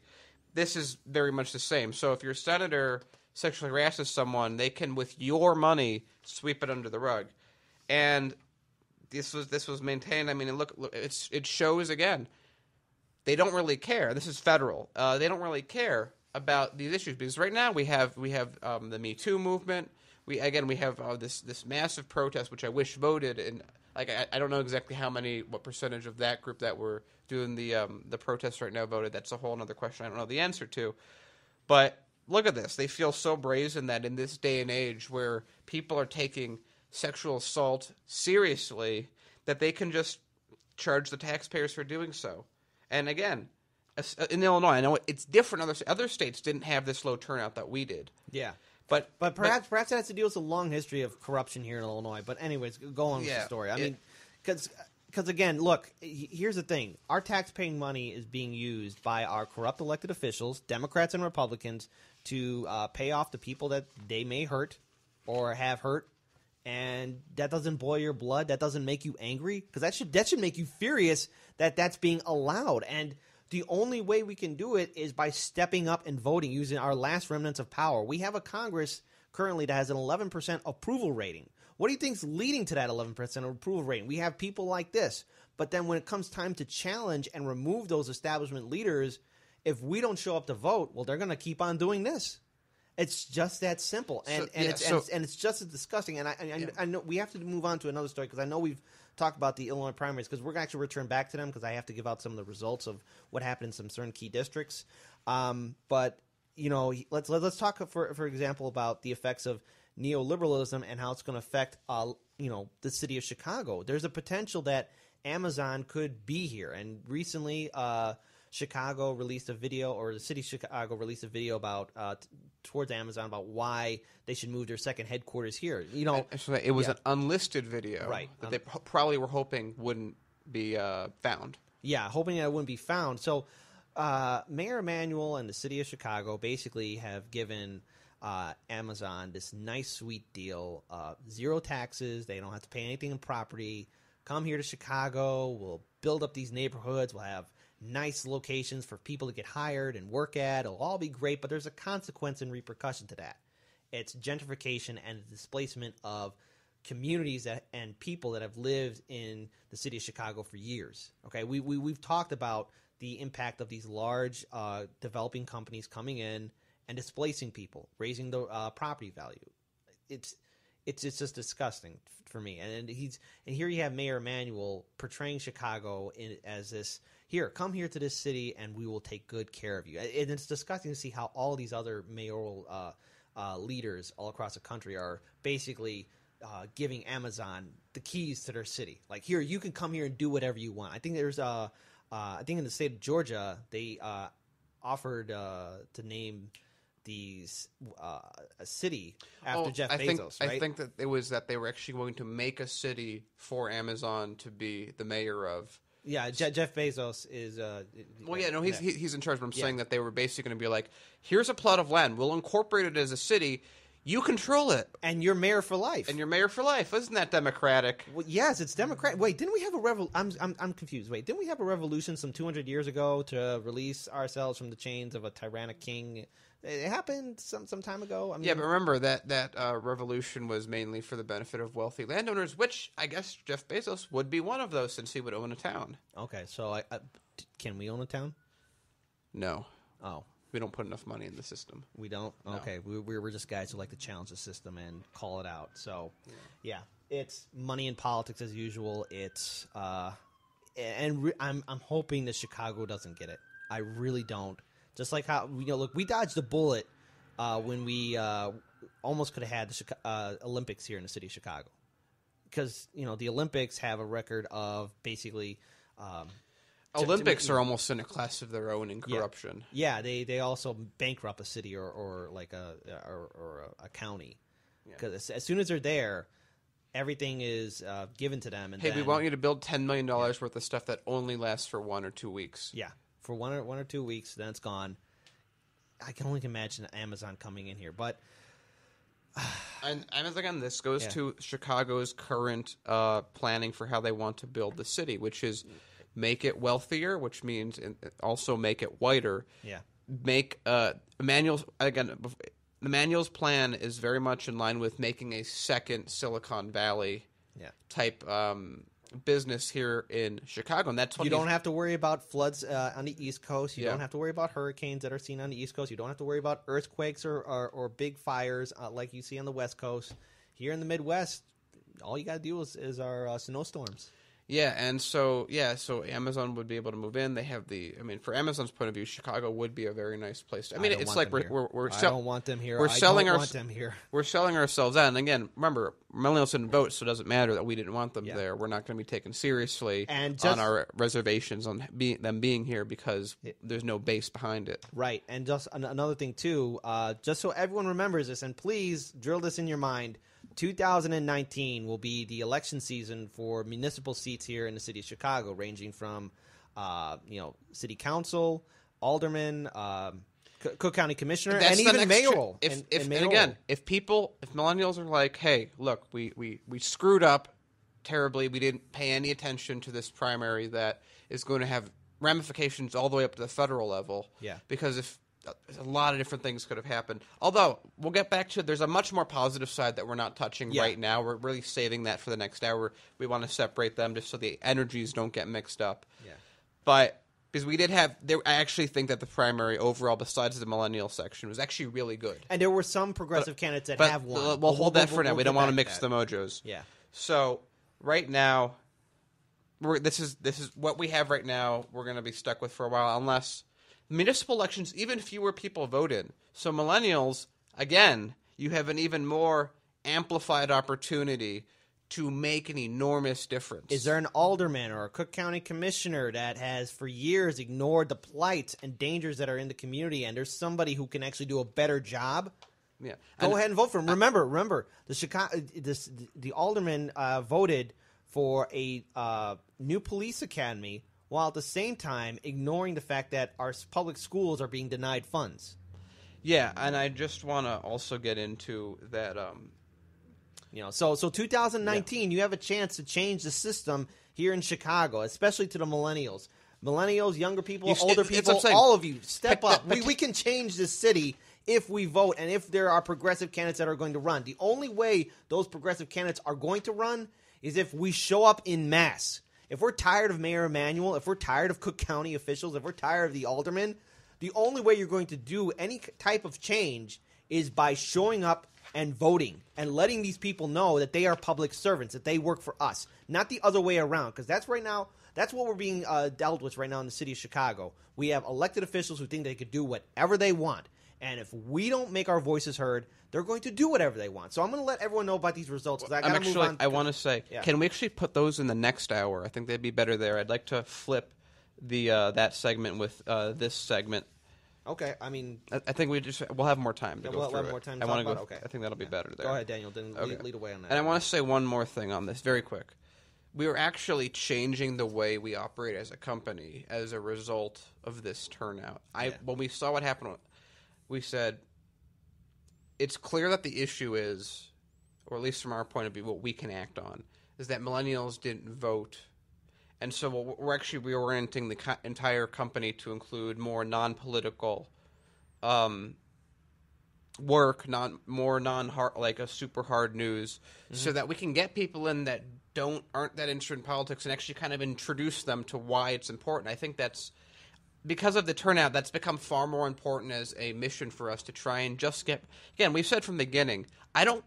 This is very much the same. So if your senator sexually harasses someone, they can, with your money, sweep it under the rug. And this was maintained. I mean, look, it shows again. They don't really care. This is federal. They don't really care about these issues, because right now we have the Me Too movement. We have this massive protest, which I wish voted, and I don't know exactly what percentage of that group that were doing the protests right now voted. That's a whole other question I don't know the answer to. But look at this. They feel so brazen that in this day and age where people are taking sexual assault seriously, that they can just charge the taxpayers for doing so. And again, in Illinois, I know it's different. Other states didn't have this low turnout that we did. Yeah. But perhaps that has to deal with a long history of corruption here in Illinois. But anyways, go on with the story. I mean, because again, look, here's the thing. Our taxpaying money is being used by our corrupt elected officials, Democrats and Republicans, to pay off the people that they may hurt or have hurt. And that doesn't boil your blood. That doesn't make you angry, because that should make you furious that that's being allowed. And the only way we can do it is by stepping up and voting, using our last remnants of power. We have a Congress currently that has an 11% approval rating. What do you think is leading to that 11% approval rating? We have people like this. But then when it comes time to challenge and remove those establishment leaders, if we don't show up to vote, well, they're going to keep on doing this. It's just that simple, and it's just as disgusting. And I know we have to move on to another story, because I know we've talked about the Illinois primaries, because we're going to actually return back to them, because I have to give out some of the results of what happened in some certain key districts. But let's talk for example about the effects of neoliberalism and how it's going to affect the city of Chicago. There's a potential that Amazon could be here, and recently Chicago released a video, or the city of Chicago released a video about towards Amazon about why they should move their second headquarters here. It was an unlisted video, right? That they probably were hoping wouldn't be found. Yeah, hoping that it wouldn't be found. So Mayor Emanuel and the city of Chicago basically have given Amazon this nice, sweet deal. 0 taxes. They don't have to pay anything in property. Come here to Chicago. We'll build up these neighborhoods. We'll have nice locations for people to get hired and work at. It'll all be great, but there's a consequence and repercussion to that. It's gentrification and the displacement of communities and people that have lived in the city of Chicago for years. Okay, we've talked about the impact of these large developing companies coming in and displacing people, raising the property value. It's just disgusting for me. And here you have Mayor Emanuel portraying Chicago as this, here, come here to this city and we will take good care of you. And it's disgusting to see how all these other mayoral leaders all across the country are basically giving Amazon the keys to their city. Like, here, you can come here and do whatever you want. I think there's I think in the state of Georgia, they offered to name these a city after Jeff Bezos, right? I think that it was that they were actually going to make a city for Amazon to be the mayor of. Yeah, Jeff Bezos is. Well, yeah, no, he's in charge. But I'm saying that they were basically going to be like, here's a plot of land. We'll incorporate it as a city. You control it, and you're mayor for life. Isn't that democratic? Well, yes, it's democratic. Wait, didn't we have a I'm confused. Wait, didn't we have a revolution some 200 years ago to release ourselves from the chains of a tyrannic king? It happened some time ago. I mean, yeah, but remember that revolution was mainly for the benefit of wealthy landowners, which I guess Jeff Bezos would be one of those since he would own a town. Okay, so can we own a town? No. Oh. We don't put enough money in the system. We don't? No. Okay. We're just guys who like to challenge the system and call it out. So, yeah. It's money in politics as usual. It's I'm hoping that Chicago doesn't get it. I really don't. Just like how, look, we dodged a bullet when we almost could have had the Olympics here in the city of Chicago. Because, the Olympics have a record of basically... Olympics are almost in a class of their own in corruption. Yeah, they also bankrupt a city or like a county, because as soon as they're there, everything is given to them. And we want you to build $10 million worth of stuff that only lasts for 1 or 2 weeks. Yeah, for one or 2 weeks, then it's gone. I can only imagine Amazon coming in here, but. And again, this goes to Chicago's current planning for how they want to build the city, which is. Make it wealthier, which means also make it whiter. Yeah. Make Emanuel's plan is very much in line with making a second Silicon Valley type business here in Chicago, and that's what you don't have to worry about floods on the East Coast. You don't have to worry about hurricanes that are seen on the East Coast. You don't have to worry about earthquakes or big fires like you see on the West Coast. Here in the Midwest, all you got to do is our snowstorms. Yeah, and so Amazon would be able to move in. They have for Amazon's point of view, Chicago would be a very nice place. I mean, it's like I don't want them here. We're selling them here. We're selling ourselves out. And again, remember, millennials didn't vote, so it doesn't matter that we didn't want them there. We're not going to be taken seriously on our reservations on them being here because there's no base behind it. Right, and just another thing too, just so everyone remembers this, and please drill this in your mind. 2019 will be the election season for municipal seats here in the city of Chicago, ranging from, city council, alderman, Cook County commissioner, and even mayoral. If millennials are like, hey, look, we screwed up terribly. We didn't pay any attention to this primary that is going to have ramifications all the way up to the federal level. Yeah. Because if a lot of different things could have happened. Although, we'll get back to it. There's a much more positive side that we're not touching right now. We're really saving that for the next hour. We want to separate them just so the energies don't get mixed up. Yeah. But because we did have – I actually think that the primary overall, besides the millennial section, was actually really good. And there were some progressive candidates that have won. We'll hold that for now. We don't want to mix the mojos. Yeah. So, right now, this is what we have right now. We're going to be stuck with for a while unless – municipal elections, even fewer people voted. So millennials, again, you have an even more amplified opportunity to make an enormous difference. Is there an alderman or a Cook County commissioner that has for years ignored the plight and dangers that are in the community, and there's somebody who can actually do a better job? Yeah. Go ahead and vote for him. Remember, the alderman voted for a new police academy while at the same time ignoring the fact that our public schools are being denied funds. Yeah, and I just want to also get into that. So 2019, you have a chance to change the system here in Chicago, especially to the millennials. Millennials, younger people, older people, all of you, step up. We can change this city if we vote and if there are progressive candidates that are going to run. The only way those progressive candidates are going to run is if we show up in mass. If we're tired of Mayor Emanuel, if we're tired of Cook County officials, if we're tired of the aldermen, the only way you're going to do any type of change is by showing up and voting and letting these people know that they are public servants, that they work for us, not the other way around. Because that's what we're being dealt with right now in the city of Chicago. We have elected officials who think they could do whatever they want. And if we don't make our voices heard, they're going to do whatever they want. So I'm going to let everyone know about these results because I got to move on. I want to say, can we actually put those in the next hour? I think they'd be better there. I'd like to flip the that segment with this segment. Okay, I mean, I think we'll have more time to go through we'll have more time to talk about it. Okay. I think that'll be better there. Go ahead, Daniel. Then lead away on that. And I want to say one more thing on this, very quick. We are actually changing the way we operate as a company as a result of this turnout. When we saw what happened, we said it's clear that the issue is, or at least from our point of view, what we can act on, is that millennials didn't vote. And so we're actually reorienting the entire company to include more non-political work, more non-hard, like a super hard news, so that we can get people in that aren't that interested in politics and actually kind of introduce them to why it's important. I think that's because of the turnout, that's become far more important as a mission for us to try and just get. Again, we've said from the beginning,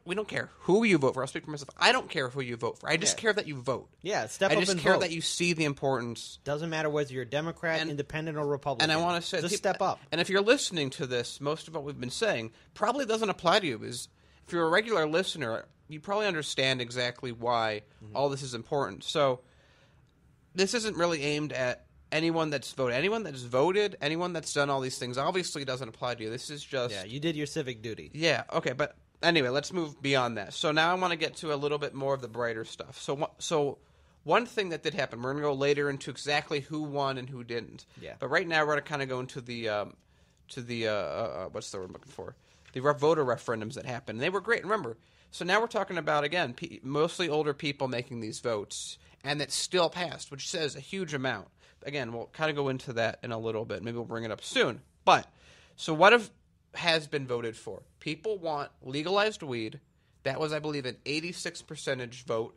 we don't care who you vote for. I'll speak for myself. I don't care who you vote for. I just care that you vote. Yeah, step up and vote. I just care that you see the importance. Doesn't matter whether you're a Democrat, Independent, or Republican. And I want to say, just step up. And if you're listening to this, most of what we've been saying probably doesn't apply to you. Because if you're a regular listener, you probably understand exactly why all this is important. So this isn't really aimed at anyone that's voted. Anyone that's voted, anyone that's done all these things, obviously doesn't apply to you. This is just... Yeah, you did your civic duty. Yeah, okay, but anyway, let's move beyond that. So now I want to get to a little bit more of the brighter stuff. So one thing that did happen, we're going to go later into exactly who won and who didn't. Yeah. But right now we're going to kind of go into the what's the word I'm looking for? The voter referendums that happened. And they were great. Remember, so now we're talking about, again, mostly older people making these votes, and that still passed, which says a huge amount. Again, we'll kind of go into that in a little bit. Maybe we'll bring it up soon. But, so what has been voted for? People want legalized weed. That was, I believe, an 86% vote,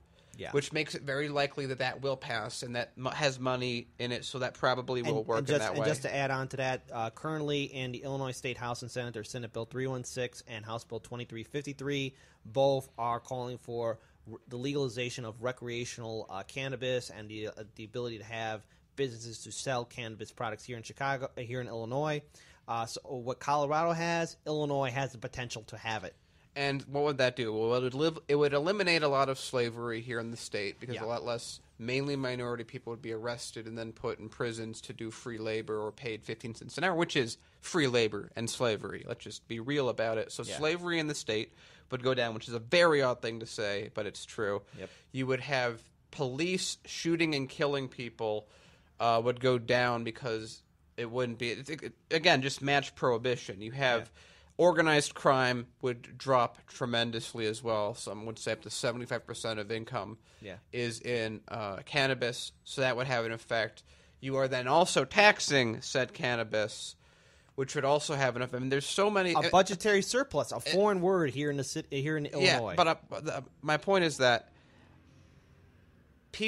which makes it very likely that will pass, and that has money in it, so that probably will work in that way. And just to add on to that, currently in the Illinois State House and Senate, there's Senate Bill 316 and House Bill 2353. Both are calling for the legalization of recreational cannabis and the ability to have businesses to sell cannabis products here in Illinois. So what Colorado has, Illinois has the potential to have it. And what would that do? Well, it would eliminate a lot of slavery here in the state because a lot less mainly minority people would be arrested and then put in prisons to do free labor or paid 15 cents an hour, which is free labor and slavery. Let's just be real about it. So slavery in the state would go down, which is a very odd thing to say, but it's true. Yep. You would have police shooting and killing people would go down because it wouldn't be again just match prohibition. You have organized crime would drop tremendously as well. Some would say up to 75% of income is in cannabis, so that would have an effect. You are then also taxing said cannabis, which would also have enough. I mean, there's so many a budgetary surplus, a foreign word here in Illinois. Yeah, but my point is that. A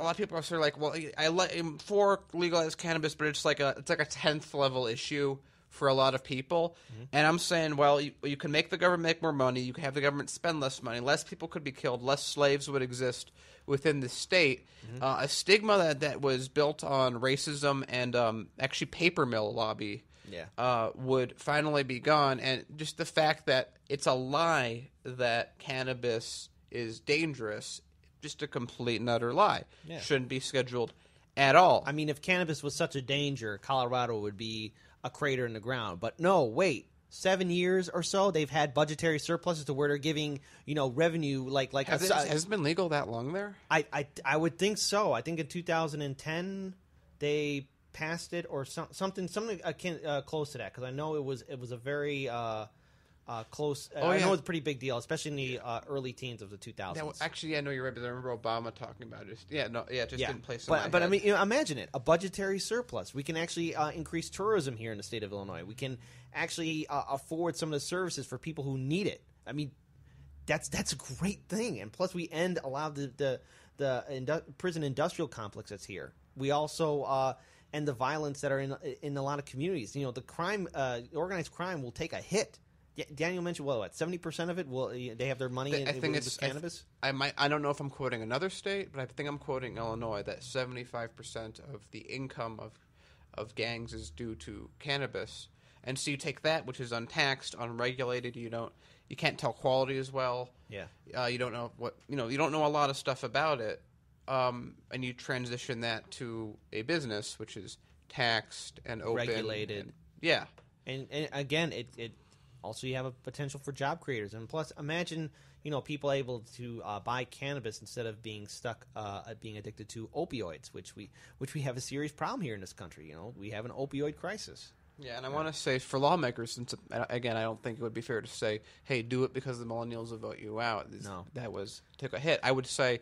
lot of people are sort of like, well, I'm for legalized cannabis, but it's like a 10th level issue for a lot of people. And I'm saying, well, you can make the government make more money, you can have the government spend less money, less people could be killed, less slaves would exist within the state. A stigma that was built on racism and actually paper mill lobby would finally be gone. And just the fact that it's a lie that cannabis is dangerous, just a complete and utter lie. Yeah. Shouldn't be scheduled at all. I mean, if cannabis was such a danger, Colorado would be a crater in the ground. But no, wait. 7 years or so, they've had budgetary surpluses to where they're giving, revenue like. Has it been legal that long there? I would think so. I think in 2010, they passed it or something akin, close to that, because I know it was a very close. I know it's a pretty big deal, especially in the early teens of the 2000s. Actually, I know you're right, but I remember Obama talking about it. Didn't place in my but head. I mean, imagine it, a budgetary surplus. We can actually increase tourism here in the state of Illinois. We can actually afford some of the services for people who need it. I mean, that's a great thing, and plus we end a lot of the prison industrial complex that's here. We also end the violence that are in a lot of communities. You know, the crime, organized crime, will take a hit. Daniel mentioned 70% of it will they have their money in cannabis. I don't know if I'm quoting another state, but I think I'm quoting Illinois, that 75% of the income of gangs is due to cannabis. And so you take that, which is untaxed, unregulated. You can't tell quality as well. Yeah. You don't know you don't know a lot of stuff about it. And you transition that to a business, which is taxed and open, regulated. And again, it also, you have a potential for job creators, and plus, imagine people able to buy cannabis instead of being stuck being addicted to opioids, which we have a serious problem here in this country. We have an opioid crisis. Yeah, and I want to say for lawmakers, since again, I don't think it would be fair to say, "Hey, do it because the millennials will vote you out." No, that took a hit. I would say,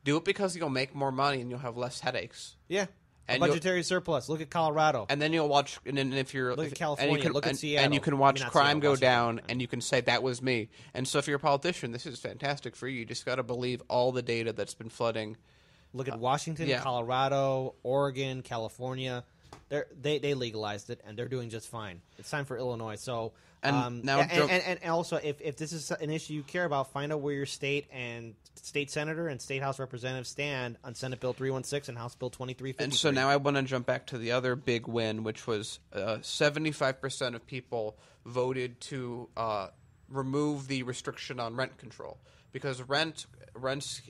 do it because you'll make more money and you'll have less headaches. Yeah. And budgetary surplus. Look at Colorado. And then you'll watch. And then if you're look at California, look at Seattle, and you can watch crime go down, and you can say that was me. And so, if you're a politician, this is fantastic for you. You just got to believe all the data that's been flooding. Look at Washington, Colorado, Oregon, California. They legalized it, and they're doing just fine. It's time for Illinois. So, and also, if this is an issue you care about, find out where your state senator and state house representative stand on Senate Bill 316 and House Bill 2353. And so now I want to jump back to the other big win, which was 75% of people voted to remove the restriction on rent control, because rents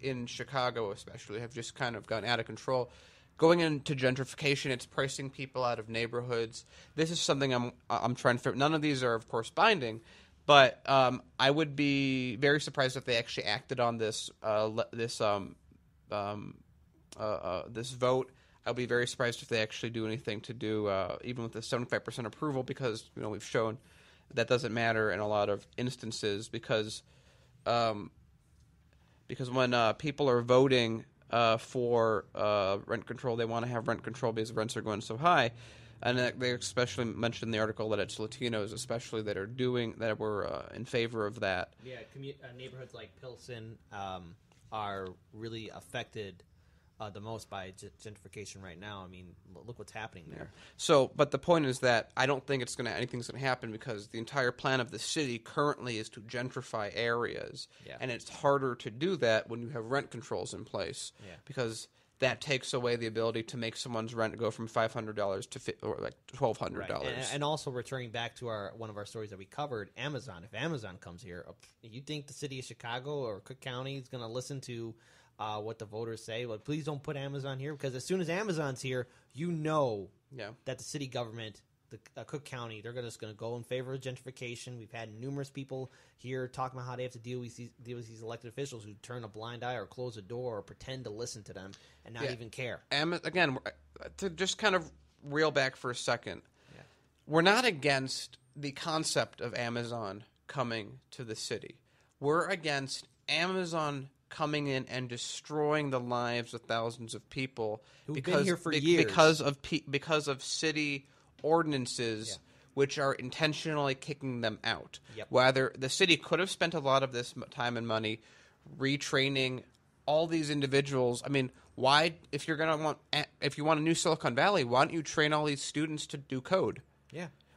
in Chicago especially have just kind of gone out of control. Going into gentrification, it's pricing people out of neighborhoods. This is something I'm trying to figure. None of these are, of course, binding, but I would be very surprised if they actually acted on this vote. I'll be very surprised if they actually do anything to do, even with the 75% approval, because we've shown that doesn't matter in a lot of instances, because when people are voting for rent control, they want to have rent control because rents are going so high, and they especially mentioned in the article that it's Latinos, especially, that were in favor of that. Yeah, neighborhoods like Pilsen are really affected the most by gentrification right now. I mean, look what's happening there. Yeah. So, but the point is that I don't think anything's going to happen, because the entire plan of the city currently is to gentrify areas, and it's harder to do that when you have rent controls in place, because that takes away the ability to make someone's rent go from $500 to $1,200. Right. And also, returning back to one of our stories that we covered, Amazon. If Amazon comes here, you think the city of Chicago or Cook County is going to listen to what the voters say? Well, please don't put Amazon here, because as soon as Amazon's here, that the city government, the Cook County, they're just going to go in favor of gentrification. We've had numerous people here talking about how they have to deal with these elected officials who turn a blind eye or close a door or pretend to listen to them and not even care. Again, to just kind of reel back for a second, we're not against the concept of Amazon coming to the city. We're against Amazon coming in and destroying the lives of thousands of people who've been here for years because of city ordinances, which are intentionally kicking them out. Whether the city could have spent a lot of this time and money retraining all these individuals. I mean, why, if you want a new Silicon Valley, why don't you train all these students to do code?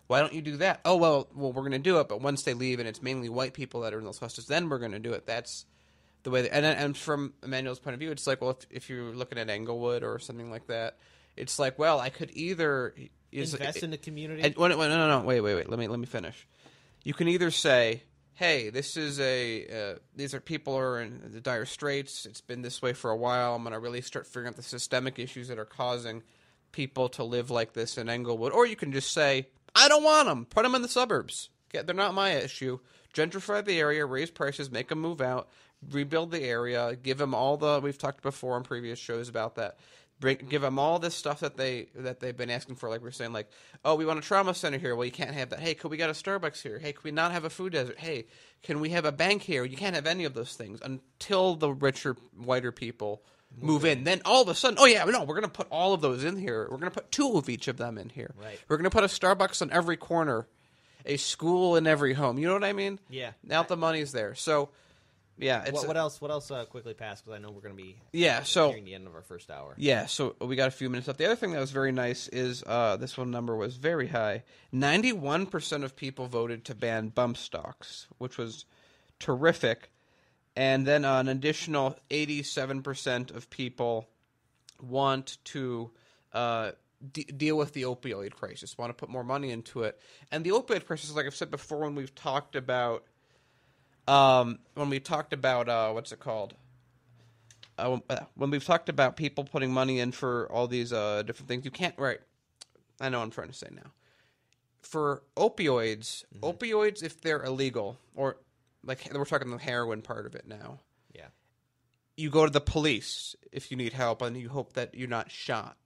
Why don't you do that? Oh, well, we're going to do it, but once they leave and it's mainly white people that are in those clusters, then we're going to do it. That's the way. And from Emmanuel's point of view, it's like, well, if you're looking at Englewood or something like that, it's like, well, I could either invest in the community. No. Wait. Let me finish. You can either say, hey, these are people who are in the dire straits. It's been this way for a while. I'm going to really start figuring out the systemic issues that are causing people to live like this in Englewood. Or you can just say, I don't want them. Put them in the suburbs. They're not my issue. Gentrify the area, raise prices, make them move out, rebuild the area, give them all we've talked before on previous shows about that. give them all this stuff that they've been asking for. Like we're saying, like, oh, we want a trauma center here. Well, you can't have that. Hey, could we get a Starbucks here? Hey, could we not have a food desert? Hey, can we have a bank here? You can't have any of those things until the richer, whiter people move in. Then all of a sudden, oh yeah, no, we're going to put all of those in here. We're going to put 2 of each of them in here. Right. We're going to put a Starbucks on every corner, a school in every home. You know what I mean? Yeah. Now the money's there. So, yeah. It's what else? What else? Quickly pass, because I know we're going to be nearing the end of our first hour. Yeah. So we got a few minutes left. The other thing that was very nice is this one number was very high. 91% of people voted to ban bump stocks, which was terrific. And then an additional 87% of people want to deal with the opioid crisis, want to put more money into it. And the opioid crisis, like I've said before, when we've talked about what's it called? When we've talked about people putting money in for all these different things, you can't. Right? I know what I'm trying to say now. For opioids, if they're illegal, or like we're talking the heroin part of it now. Yeah. You go to the police if you need help, and you hope that you're not shot.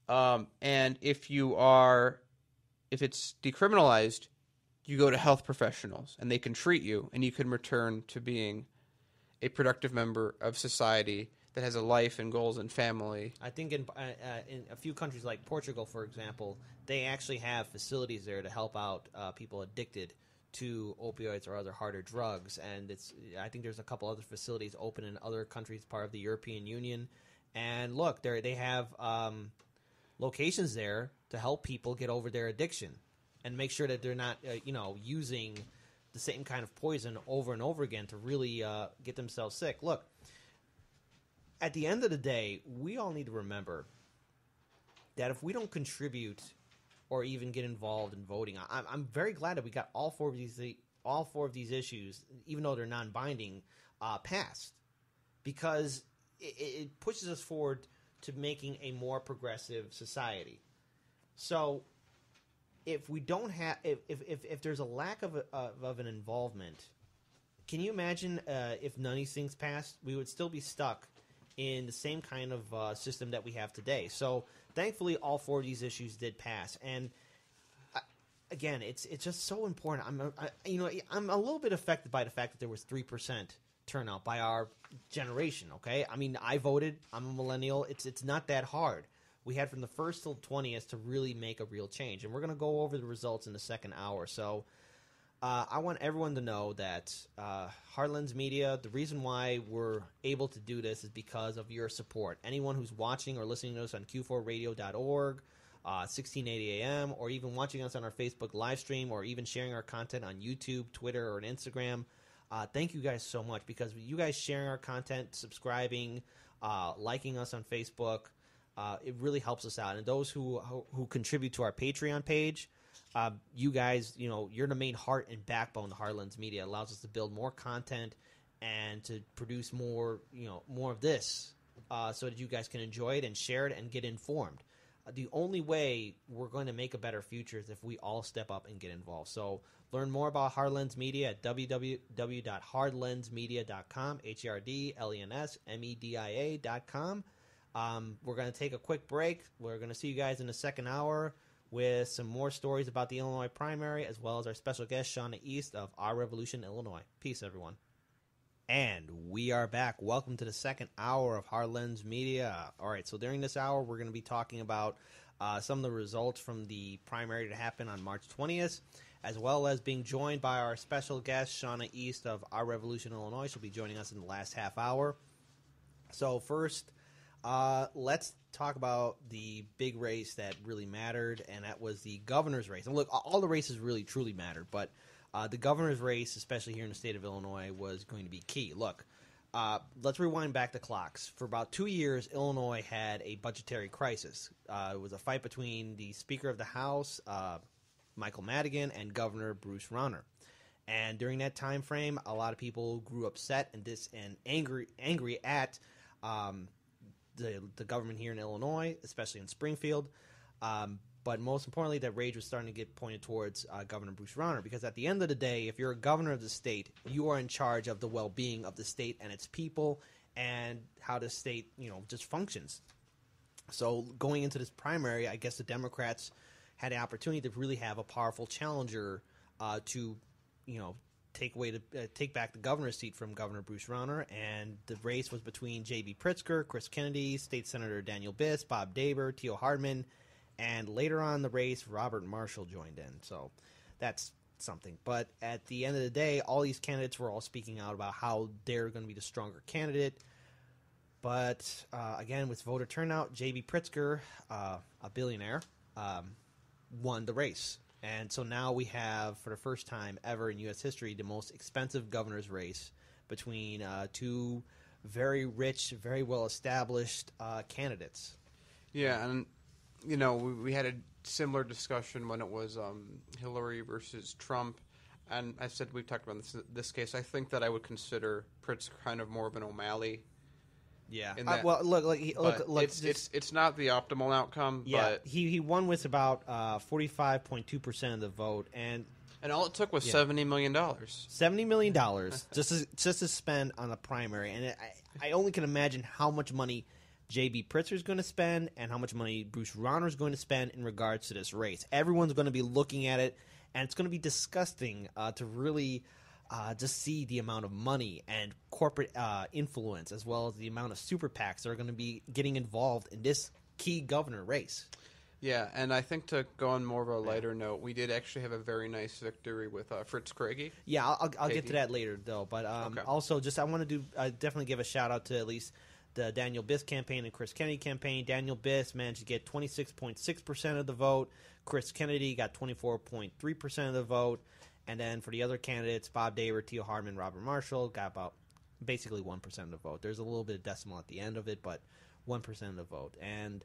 And if it's decriminalized, you go to health professionals, and they can treat you, and you can return to being a productive member of society that has a life and goals and family. I think in a few countries like Portugal, for example, they actually have facilities there to help out people addicted to opioids or other harder drugs, and I think there's a couple other facilities open in other countries, part of the European Union. And look, they have locations there to help people get over their addiction and make sure that they're not using the same kind of poison over and over again to really get themselves sick. Look, at the end of the day, we all need to remember that if we don't contribute or even get involved in voting, I'm very glad that we got all four of these issues, even though they're non-binding, passed, because it pushes us forward to making a more progressive society. So, if we don't have, if there's a lack of an involvement, can you imagine if none of these things passed? We would still be stuck in the same kind of system that we have today. So, thankfully, all 4 of these issues did pass, and again, it's just so important. I'm a little bit affected by the fact that there was 3% turnout by our generation. Okay, I mean, I voted. I'm a millennial. It's not that hard. We had from the 1st till 20th to really make a real change, and we're going to go over the results in the second hour. So, I want everyone to know that Heartlands Media, the reason why we're able to do this is because of your support. Anyone who's watching or listening to us on q4radio.org, 1680 AM, or even watching us on our Facebook live stream, or even sharing our content on YouTube, Twitter, or on Instagram, thank you guys so much, because you guys sharing our content, subscribing, liking us on Facebook, it really helps us out. And those who contribute to our Patreon page, you guys, you're the main heart and backbone of Heartlands Media. It allows us to build more content and to produce more of this, so that you guys can enjoy it and share it and get informed. The only way we're going to make a better future is if we all step up and get involved. So learn more about Heartlands Media at www.heartlandsmedia.com, HERDLENSMEDIA.com. We're going to take a quick break. We're going to see you guys in the second hour with some more stories about the Illinois primary, as well as our special guest, Shana East of Our Revolution, Illinois. Peace, everyone. And we are back. Welcome to the second hour of Heartlands Media. All right, so during this hour, we're going to be talking about some of the results from the primary that happened on March 20th, as well as being joined by our special guest, Shana East of Our Revolution, Illinois. She'll be joining us in the last half hour. So first, let's talk about the big race that really mattered, and that was the governor's race. And look, all the races really, truly mattered, but the governor's race, especially here in the state of Illinois, was going to be key. Look, let's rewind back the clocks. For about 2 years, Illinois had a budgetary crisis. It was a fight between the Speaker of the House, Michael Madigan, and Governor Bruce Rauner. And during that time frame, a lot of people grew upset and angry at the government here in Illinois, especially in Springfield. But most importantly, that rage was starting to get pointed towards Governor Bruce Rauner, because at the end of the day, if you're a governor of the state, you are in charge of the well-being of the state and its people and how the state, just functions. So going into this primary, I guess the Democrats had an opportunity to really have a powerful challenger to, take back the governor's seat from Governor Bruce Rauner, and the race was between J.B. Pritzker, Chris Kennedy, State Senator Daniel Biss, Bob Daber, Theo Hardman, and later on in the race, Robert Marshall joined in. So that's something. But at the end of the day, all these candidates were all speaking out about how they're going to be the stronger candidate. But again, with voter turnout, J.B. Pritzker, a billionaire, won the race. And so now we have, for the first time ever in U.S. history, the most expensive governor's race between two very rich, very well-established candidates. Yeah, and, we had a similar discussion when it was Hillary versus Trump. And I said we've talked about this case. I think that I would consider Pritzker kind of more of an O'Malley. Yeah. It's not the optimal outcome. Yeah. But he won with about 45.2% of the vote, and all it took was $70 million. $70 million just to spend on a primary, and I only can imagine how much money J.B. Pritzker is going to spend and how much money Bruce Rauner is going to spend in regards to this race. Everyone's going to be looking at it, and it's going to be disgusting to really. Just see the amount of money and corporate influence, as well as the amount of super PACs that are going to be getting involved in this key governor race. Yeah, and I think to go on more of a lighter note, we did actually have a very nice victory with Fritz Craigie. Yeah, I'll get to that later, though. But okay. Also, I want to definitely give a shout-out to at least the Daniel Biss campaign and Chris Kennedy campaign. Daniel Biss managed to get 26.6% of the vote. Chris Kennedy got 24.3% of the vote. And then for the other candidates, Bob Daber, Theo Hardman, Robert Marshall got about basically 1% of the vote. There's a little bit of decimal at the end of it, but 1% of the vote. And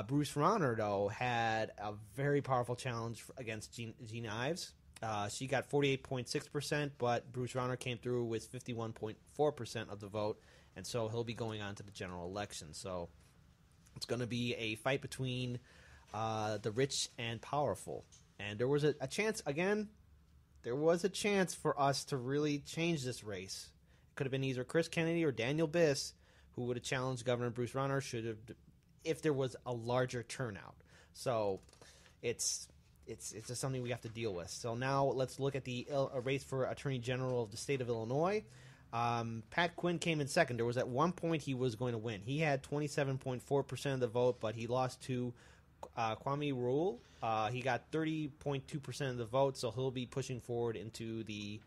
Bruce Rauner, though, had a very powerful challenge against Jean Ives. She got 48.6%, but Bruce Rauner came through with 51.4% of the vote, and so he'll be going on to the general election. So it's going to be a fight between the rich and powerful. And there was a chance, again, there was a chance for us to really change this race. It could have been either Chris Kennedy or Daniel Biss who would have challenged Governor Bruce Rauner if there was a larger turnout. So it's just something we have to deal with. So now let's look at the race for Attorney General of the state of Illinois. Pat Quinn came in second. There was at one point he was going to win. He had 27.4% of the vote, but he lost to Kwame Rule. He got 30.2% of the vote, so he'll be pushing forward into the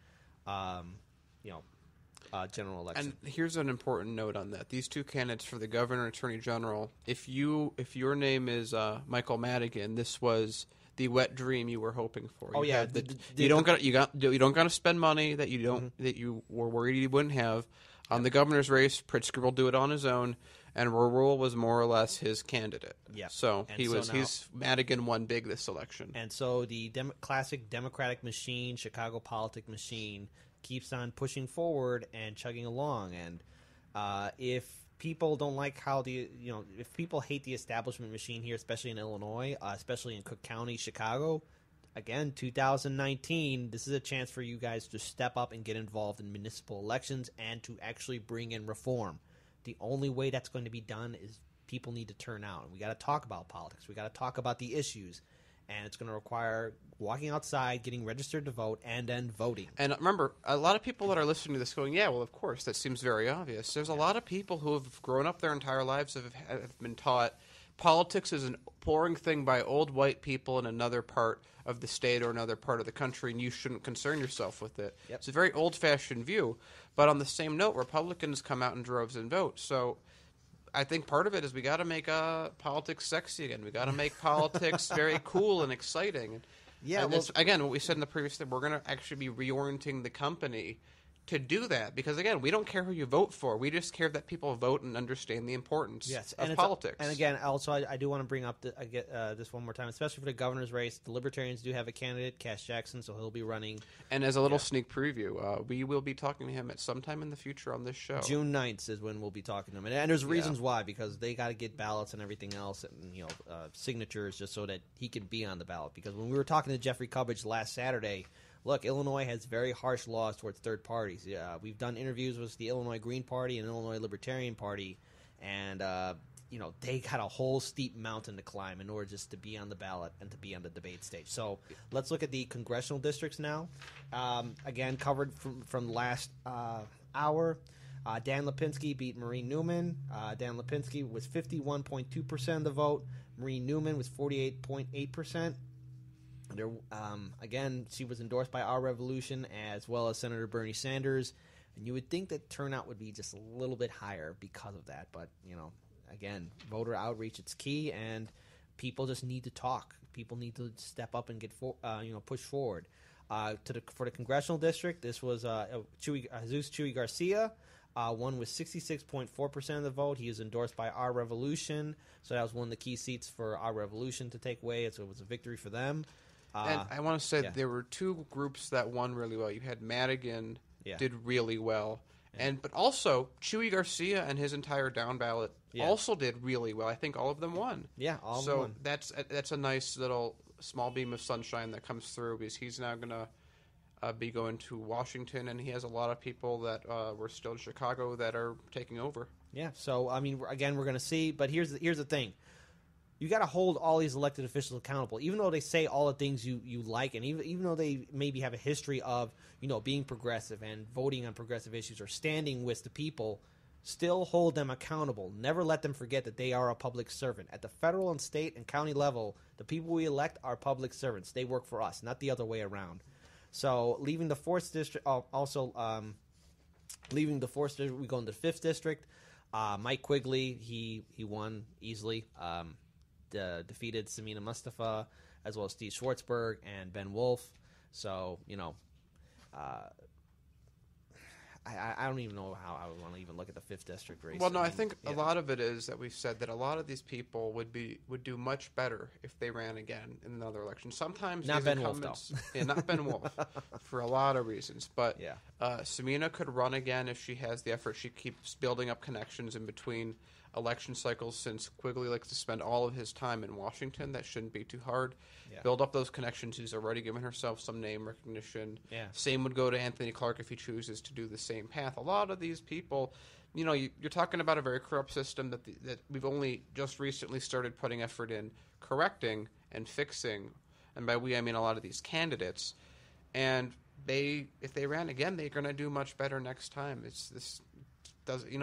general election. And here's an important note on that: these two candidates for the governor and attorney general. If your name is Michael Madigan, this was the wet dream you were hoping for. You don't got to spend money that you don't that you were worried you wouldn't have. On the governor's race, Pritzker will do it on his own, and Rule was more or less his candidate. Yeah. So Madigan won big this election. And so the classic Democratic machine, Chicago politic machine, keeps on pushing forward and chugging along. And if people don't like how if people hate the establishment machine here, especially in Illinois, especially in Cook County, Chicago, again, 2019, this is a chance for you guys to step up and get involved in municipal elections and to actually bring in reform. The only way that's going to be done is people need to turn out. We got to talk about politics. We got to talk about the issues. And it's going to require walking outside, getting registered to vote, and then voting. And remember, a lot of people that are listening to this going, yeah, well, of course, that seems very obvious. There's a lot of people who have grown up their entire lives have been taught politics is a boring thing by old white people in another part of the state or another part of the country, and you shouldn't concern yourself with it. Yep. It's a very old-fashioned view. But on the same note, Republicans come out in droves and vote. So I think part of it is we got to make politics sexy again. We got to make politics very cool and exciting. Yeah. And again, what we said in the previous thing, we're going to actually be reorienting the company to do that, because again, we don't care who you vote for. We just care that people vote and understand the importance of politics. And again, also, I do want to bring up this one more time, especially for the governor's race. The Libertarians do have a candidate, Cass Jackson, so he'll be running. And as a little sneak preview, we will be talking to him at some time in the future on this show. June 9th is when we'll be talking to him, and there's reasons why, because they got to get ballots and everything else, and signatures, just so that he can be on the ballot. Because when we were talking to Jeffrey Cubbage last Saturday. Look, Illinois has very harsh laws towards third parties. We've done interviews with the Illinois Green Party and Illinois Libertarian Party, and they got a whole steep mountain to climb in order just to be on the ballot and to be on the debate stage. So let's look at the congressional districts now. Again, covered from last hour. Dan Lipinski beat Maureen Newman. Dan Lipinski was 51.2% of the vote. Maureen Newman was 48.8%. There, again, she was endorsed by Our Revolution as well as Senator Bernie Sanders. And you would think that turnout would be just a little bit higher because of that. But, again, voter outreach, it's key, and people just need to talk. People need to step up and get push forward. For the congressional district, this was Jesus Chuy Garcia. Won with 66.4% of the vote. He is endorsed by Our Revolution, so that was one of the key seats for Our Revolution to take away. So it was a victory for them. And I want to say there were two groups that won really well. You had Madigan did really well, but also Chuy Garcia and his entire down ballot also did really well. I think all of them won. Yeah, all of them won. So that's a nice little small beam of sunshine that comes through, because he's now going to be going to Washington, and he has a lot of people that were still in Chicago that are taking over. Yeah, so again, we're going to see, but here's the thing: you got to hold all these elected officials accountable, even though they say all the things you like, and even though they maybe have a history of being progressive and voting on progressive issues or standing with the people. Still hold them accountable. Never let them forget that they are a public servant. At the federal and state and county level, the people we elect are public servants. They work for us, not the other way around. So leaving the 4th district, leaving the 4th district, we go into the 5th district. Mike Quigley, he won easily. Defeated Samina Mustafa, as well as Steve Schwartzberg and Ben Wolf. So, I don't even know how I would want to even look at the 5th district race. Well, no, I think a lot of it is that we've said that a lot of these people would do much better if they ran again in another election. Sometimes not Ben Wolf, though. Not Ben Wolf, for a lot of reasons. But Samina could run again if she has the effort. She keeps building up connections in between election cycles, since Quigley likes to spend all of his time in Washington. That shouldn't be too hard. Yeah. Build up those connections. He's already given herself some name recognition. Yeah. Same would go to Anthony Clark if he chooses to do the same path. A lot of these people, you're talking about a very corrupt system that we've only just recently started putting effort in correcting and fixing. And by we, I mean a lot of these candidates. And if they ran again, they're going to do much better next time.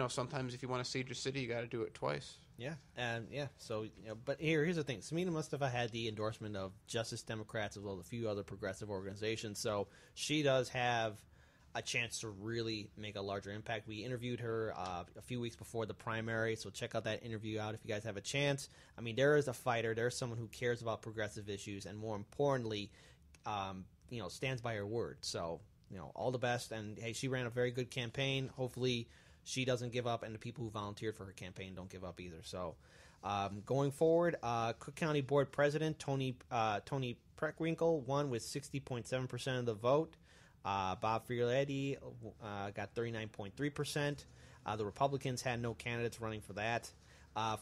Sometimes if you want to siege a city, you got to do it twice. Yeah, and so but here's the thing: Samina Mustafa had the endorsement of Justice Democrats as well as a few other progressive organizations, so she does have a chance to really make a larger impact. We interviewed her a few weeks before the primary, so check out that interview out if you guys have a chance. There is a fighter, there's someone who cares about progressive issues, and more importantly, stands by her word. So all the best, and hey, she ran a very good campaign. Hopefully she doesn't give up, and the people who volunteered for her campaign don't give up either. So, going forward, Cook County Board President Tony Preckwinkle won with 60.7% of the vote. Bob Fioretti got 39.3%. The Republicans had no candidates running for that.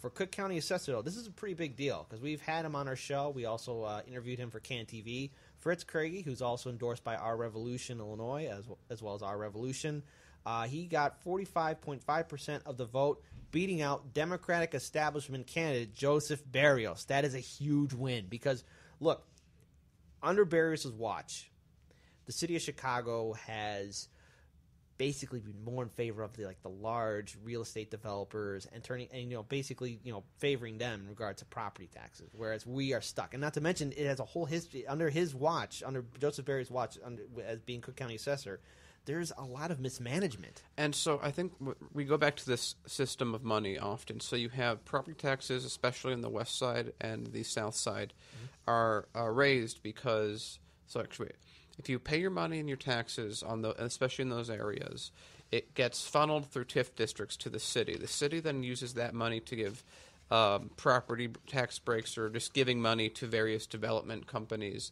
For Cook County Assessor, though, this is a pretty big deal because we've had him on our show. We also interviewed him for Can TV. Fritz Craigie, who's also endorsed by Our Revolution Illinois, as well as Our Revolution. He got 45.5% of the vote, beating out Democratic establishment candidate Joseph Barrios. That is a huge win because, look, under Barrios' watch, the city of Chicago has basically been more in favor of the large real estate developers and favoring them in regard to property taxes, whereas we are stuck. And not to mention, it has a whole history under his watch, under Joseph Barrios' watch, as being Cook County Assessor. There's a lot of mismanagement. And so I think we go back to this system of money often. So you have property taxes, especially on the west side and the south side, are raised because – so actually, if you pay your money and your taxes, especially in those areas, it gets funneled through TIF districts to the city. The city then uses that money to give property tax breaks or just giving money to various development companies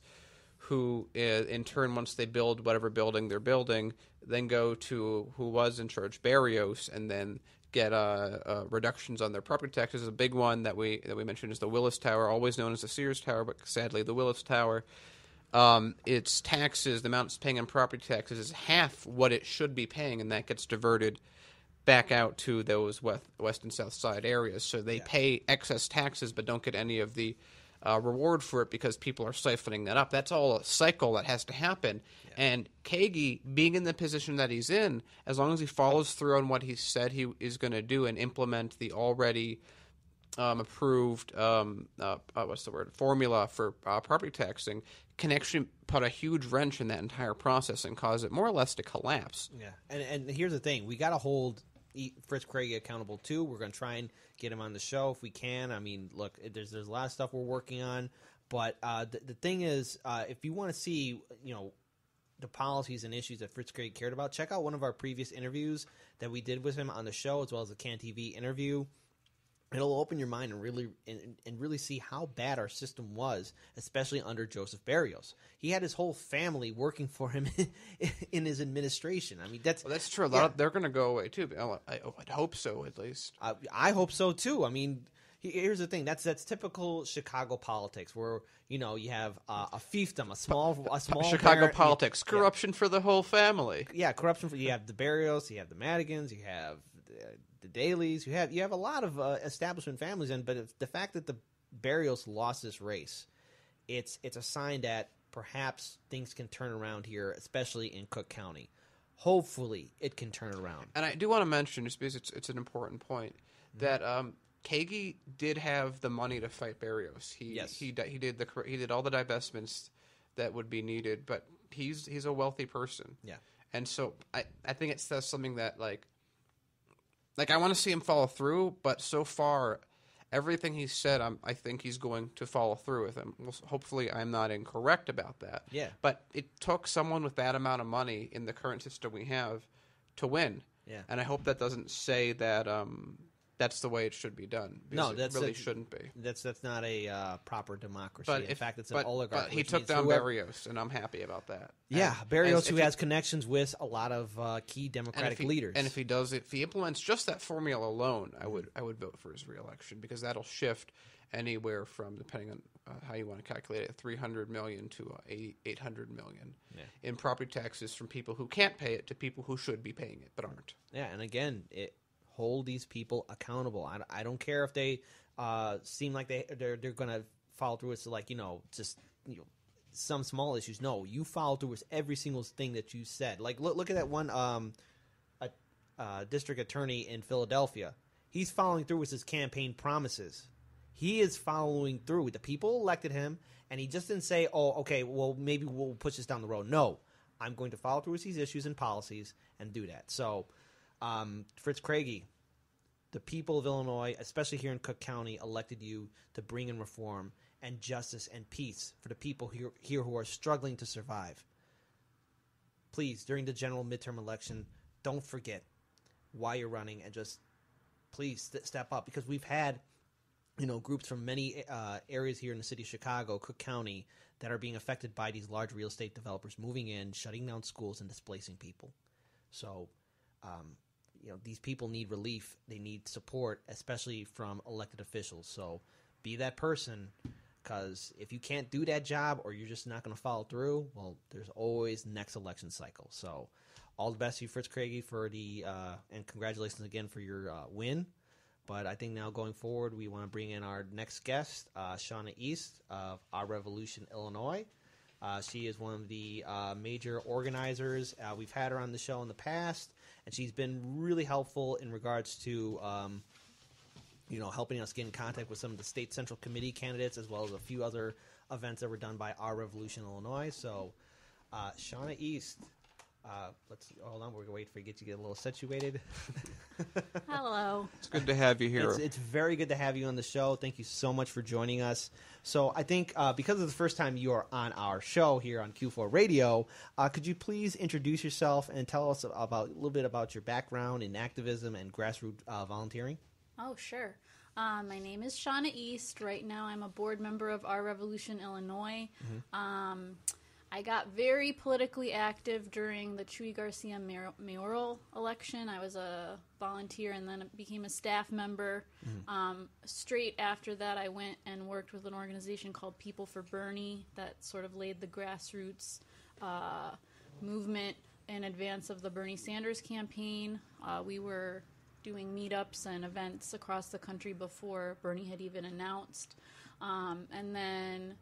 who, in turn, once they build whatever building they're building, then go to who was in charge, Barrios, and then get reductions on their property taxes. A big one that we mentioned is the Willis Tower, always known as the Sears Tower, but sadly the Willis Tower. Its taxes, the amount it's paying in property taxes, is half what it should be paying, and that gets diverted back out to those west and south side areas. So they pay excess taxes but don't get any of the reward for it because people are siphoning that up. That's all a cycle that has to happen. Yeah. And Kagi, being in the position that he's in, as long as he follows through on what he said he is going to do and implement the already approved formula for property taxing, can actually put a huge wrench in that entire process and cause it more or less to collapse. Yeah, and here's the thing: we got to hold Fritz Craigie accountable too. We're going to try and get him on the show if we can. I mean, look, there's a lot of stuff we're working on, but the thing is, if you want to see, the policies and issues that Fritz Craigie cared about, check out one of our previous interviews that we did with him on the show, as well as the Can TV interview. It'll open your mind and really see how bad our system was, especially under Joseph Barrios. He had his whole family working for him in his administration. I mean, that's true. They're going to go away too. I'd hope so, at least. I hope so too. I mean, here's the thing. That's typical Chicago politics, where you have a fiefdom, a small Chicago politics, corruption for the whole family. Yeah, corruption. You have the Barrios, you have the Madigans, you have the Dailies, you have a lot of establishment families, but the fact that the Barrios lost this race, it's a sign that perhaps things can turn around here, especially in Cook County. Hopefully, it can turn around. And I do want to mention, just because it's an important point, that Kagi did have the money to fight Barrios. He did all the divestments that would be needed, but he's a wealthy person. Yeah, and so I think it says something that like I want to see him follow through, but so far, everything he said, I think he's going to follow through with him. Well, hopefully, I'm not incorrect about that. Yeah. But it took someone with that amount of money in the current system we have to win. Yeah. And I hope that doesn't say that that's the way it should be done. No, it really shouldn't be. That's not a proper democracy. But in fact, it's an oligarchy. But he took down Barrios, and I'm happy about that. Yeah, Barrios, who has connections with a lot of key Democratic leaders. And if he implements just that formula alone, I would vote for his reelection, because that'll shift anywhere from, depending on how you want to calculate it, $300 million to $800 million in property taxes from people who can't pay it to people who should be paying it but aren't. Yeah, and again, hold these people accountable. I don't care if they seem like they're going to follow through with some small issues. No, you follow through with every single thing that you said. Like look at that one district attorney in Philadelphia. He's following through with his campaign promises. He is following through. The people elected him, and he just didn't say, "Oh, okay, well maybe we'll push this down the road." No, I'm going to follow through with these issues and policies and do that. So. Fritz Craigie, the people of Illinois, especially here in Cook County, elected you to bring in reform and justice and peace for the people here who are struggling to survive. Please, during the general midterm election, don't forget why you're running, and just please step up, because we've had groups from many areas here in the city of Chicago, Cook County, that are being affected by these large real estate developers moving in, shutting down schools, and displacing people. So these people need relief. They need support, especially from elected officials. So be that person, because if you can't do that job, or you're just not going to follow through, well, there's always next election cycle. So all the best to you, Fritz Craigie, and congratulations again for your win. But I think now going forward, we want to bring in our next guest, Shana East of Our Revolution, Illinois. She is one of the major organizers. We've had her on the show in the past, and she's been really helpful in regards to, helping us get in contact with some of the state central committee candidates, as well as a few other events that were done by Our Revolution, Illinois. So, Shana East, hold on, we're gonna wait for you to get a little situated. Hello. It's good to have you here. It's very good to have you on the show. Thank you so much for joining us. So I think because it's the first time you are on our show here on Q4 Radio, could you please introduce yourself and tell us a little bit about your background in activism and grassroots volunteering? Oh, sure. My name is Shana East. Right now I'm a board member of Our Revolution, Illinois. Mm-hmm. I got very politically active during the Chuy Garcia mayoral election. I was a volunteer and then became a staff member. Mm-hmm. Straight after that, I went and worked with an organization called People for Bernie that sort of laid the grassroots movement in advance of the Bernie Sanders campaign. We were doing meetups and events across the country before Bernie had even announced. And then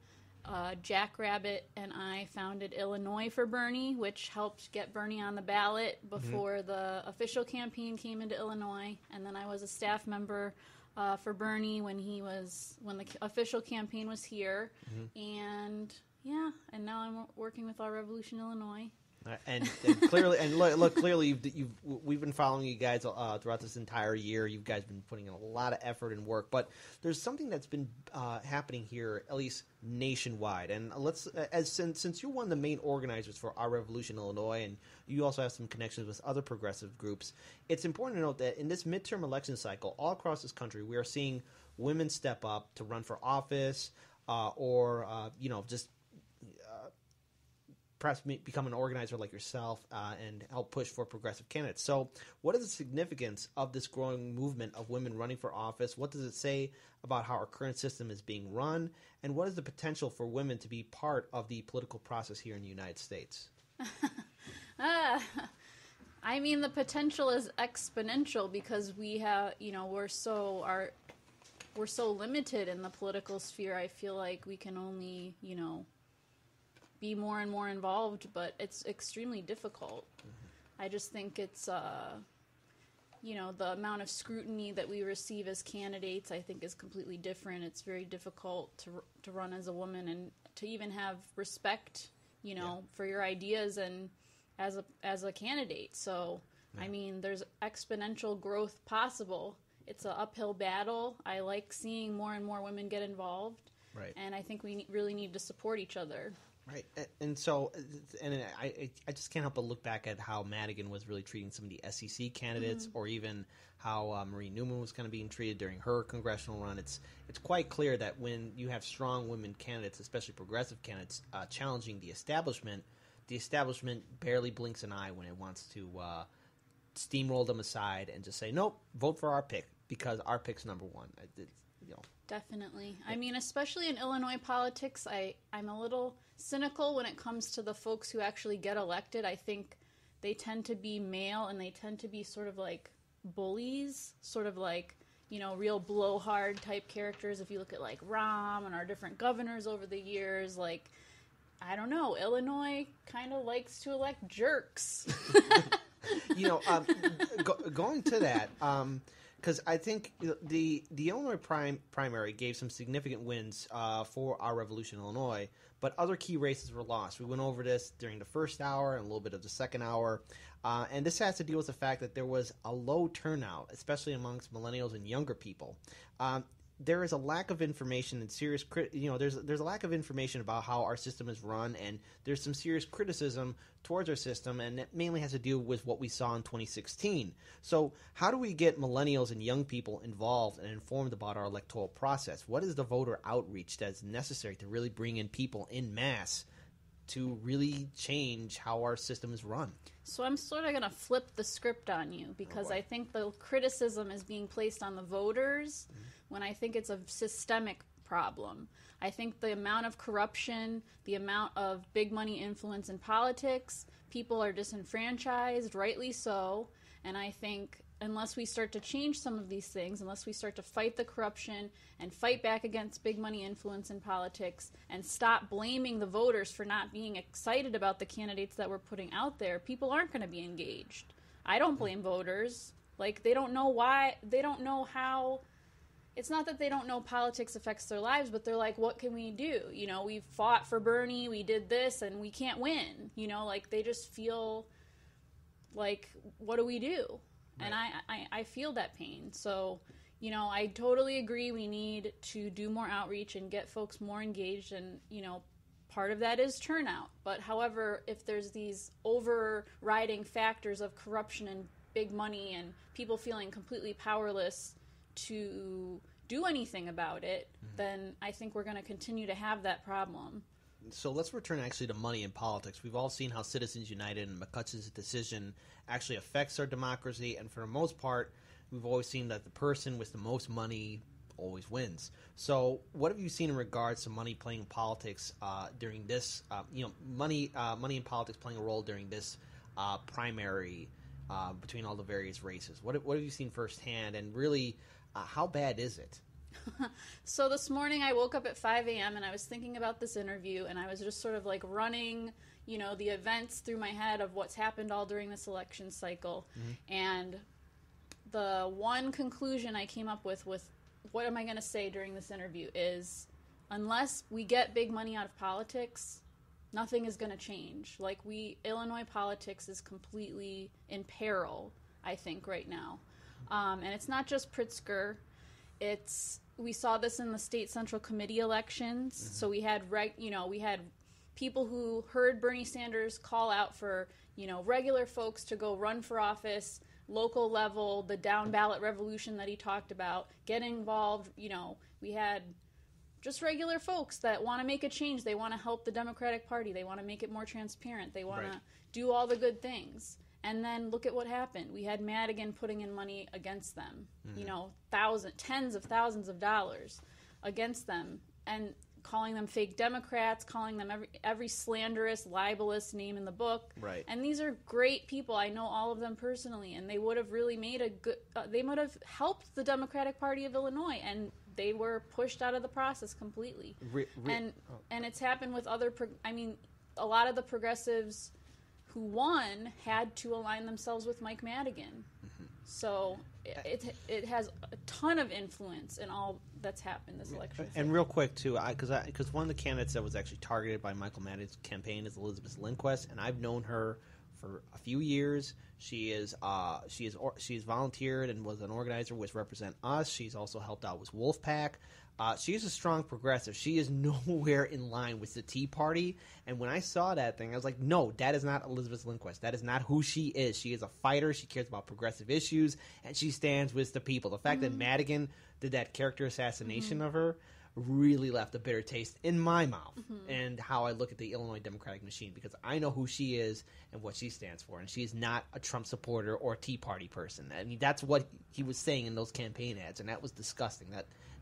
Jackrabbit and I founded Illinois for Bernie, which helped get Bernie on the ballot before the official campaign came into Illinois. And then I was a staff member for Bernie when the official campaign was here. And now I'm working with Our Revolution Illinois. And clearly, clearly, we've been following you guys throughout this entire year. You guys have been putting in a lot of effort and work, but there's something that's been happening here, at least nationwide. And since you're one of the main organizers for Our Revolution Illinois, and you also have some connections with other progressive groups, it's important to note that in this midterm election cycle, all across this country, we are seeing women step up to run for office, or just perhaps become an organizer like yourself and help push for progressive candidates. So what is the significance of this growing movement of women running for office? What does it say about how our current system is being run? And what is the potential for women to be part of the political process here in the United States? I mean, the potential is exponential because we have, we're so limited in the political sphere. I feel like we can only, be more and more involved, but it's extremely difficult. I just think it's, the amount of scrutiny that we receive as candidates, I think, is completely different. It's very difficult to run as a woman and to even have respect, for your ideas and as a candidate. So, I mean, there's exponential growth possible. It's an uphill battle. I like seeing more and more women get involved. Right. And I think we really need to support each other. Right, and so, I just can't help but look back at how Madigan was really treating some of the SEC candidates, or even how Marie Newman was kind of being treated during her congressional run. It's quite clear that when you have strong women candidates, especially progressive candidates, challenging the establishment barely blinks an eye when it wants to steamroll them aside and just say, nope, vote for our pick because our pick's number one. Definitely. I mean, especially in Illinois politics, I'm a little cynical when it comes to the folks who actually get elected. I think they tend to be male and they tend to be sort of like bullies, sort of like, real blowhard type characters. If you look at like Rahm and our different governors over the years, like, I don't know, Illinois kind of likes to elect jerks. Going to that, because I think the Illinois primary gave some significant wins for Our Revolution Illinois, but other key races were lost. We went over this during the first hour and a little bit of the second hour, and this has to deal with the fact that there was a low turnout, especially amongst millennials and younger people. There is a lack of information and serious, there's a lack of information about how our system is run, and there's some serious criticism towards our system, and it mainly has to do with what we saw in 2016. So how do we get millennials and young people involved and informed about our electoral process? What is the voter outreach that's necessary to really bring in people in mass to really change how our system is run? So I'm sort of going to flip the script on you because I think the criticism is being placed on the voters when I think it's a systemic problem. I think the amount of corruption, the amount of big money influence in politics, people are disenfranchised, rightly so, and I think unless we start to change some of these things, unless we start to fight the corruption and fight back against big money influence in politics and stop blaming the voters for not being excited about the candidates that we're putting out there, people aren't going to be engaged. I don't blame voters. Like, they don't know why, they don't know how. It's not that they don't know politics affects their lives, but they're like, what can we do? We fought for Bernie, we did this, and we can't win. Like, they just feel like, what do we do? Right. And I feel that pain. So, I totally agree we need to do more outreach and get folks more engaged, and, part of that is turnout. But however, if there's these overriding factors of corruption and big money and people feeling completely powerless to do anything about it, then I think we're going to continue to have that problem. So let's return actually to money in politics. We've all seen how Citizens United and McCutcheon's decision actually affects our democracy, and for the most part, we've always seen that the person with the most money always wins. So what have you seen in regards to money playing politics during this, money in politics playing a role during this primary between all the various races. What have you seen firsthand, and really, how bad is it? So this morning I woke up at 5 a.m. and I was thinking about this interview, and I was just sort of like running, the events through my head of what's happened all during this election cycle. And the one conclusion I came up with what am I going to say during this interview is, unless we get big money out of politics, nothing is going to change. Like, Illinois politics is completely in peril, I think, right now. And it's not just Pritzker. We saw this in the state central committee elections. So we had people who heard Bernie Sanders call out for, regular folks to go run for office, local level, the down ballot revolution that he talked about, get involved. We had just regular folks that want to make a change. They want to help the Democratic Party. They want to make it more transparent. They want to do all the good things. And then look at what happened. We had Madigan putting in money against them, tens of thousands of dollars against them, and calling them fake Democrats, calling them every slanderous, libelous name in the book. Right. And these are great people. I know all of them personally, and they would have really made a good. They would have helped the Democratic Party of Illinois, and they were pushed out of the process completely. And it's happened with other. A lot of the progressives who won had to align themselves with Mike Madigan. So it has a ton of influence in all that's happened this election. And real quick, too, because one of the candidates that was actually targeted by Michael Madigan's campaign is Elizabeth Lindquist, and I've known her for a few years. She's volunteered and was an organizer with Represent Us. She's also helped out with Wolfpack. She's a strong progressive. She is nowhere in line with the Tea Party. And when I saw that thing, I was like, no, that is not Elizabeth Lindquist. That is not who she is. She is a fighter. She cares about progressive issues, and she stands with the people. The fact that Madigan did that character assassination of her really left a bitter taste in my mouth and how I look at the Illinois Democratic machine, because I know who she is and what she stands for, and she is not a Trump supporter or a Tea Party person. I mean, that's what he was saying in those campaign ads, and that was disgusting.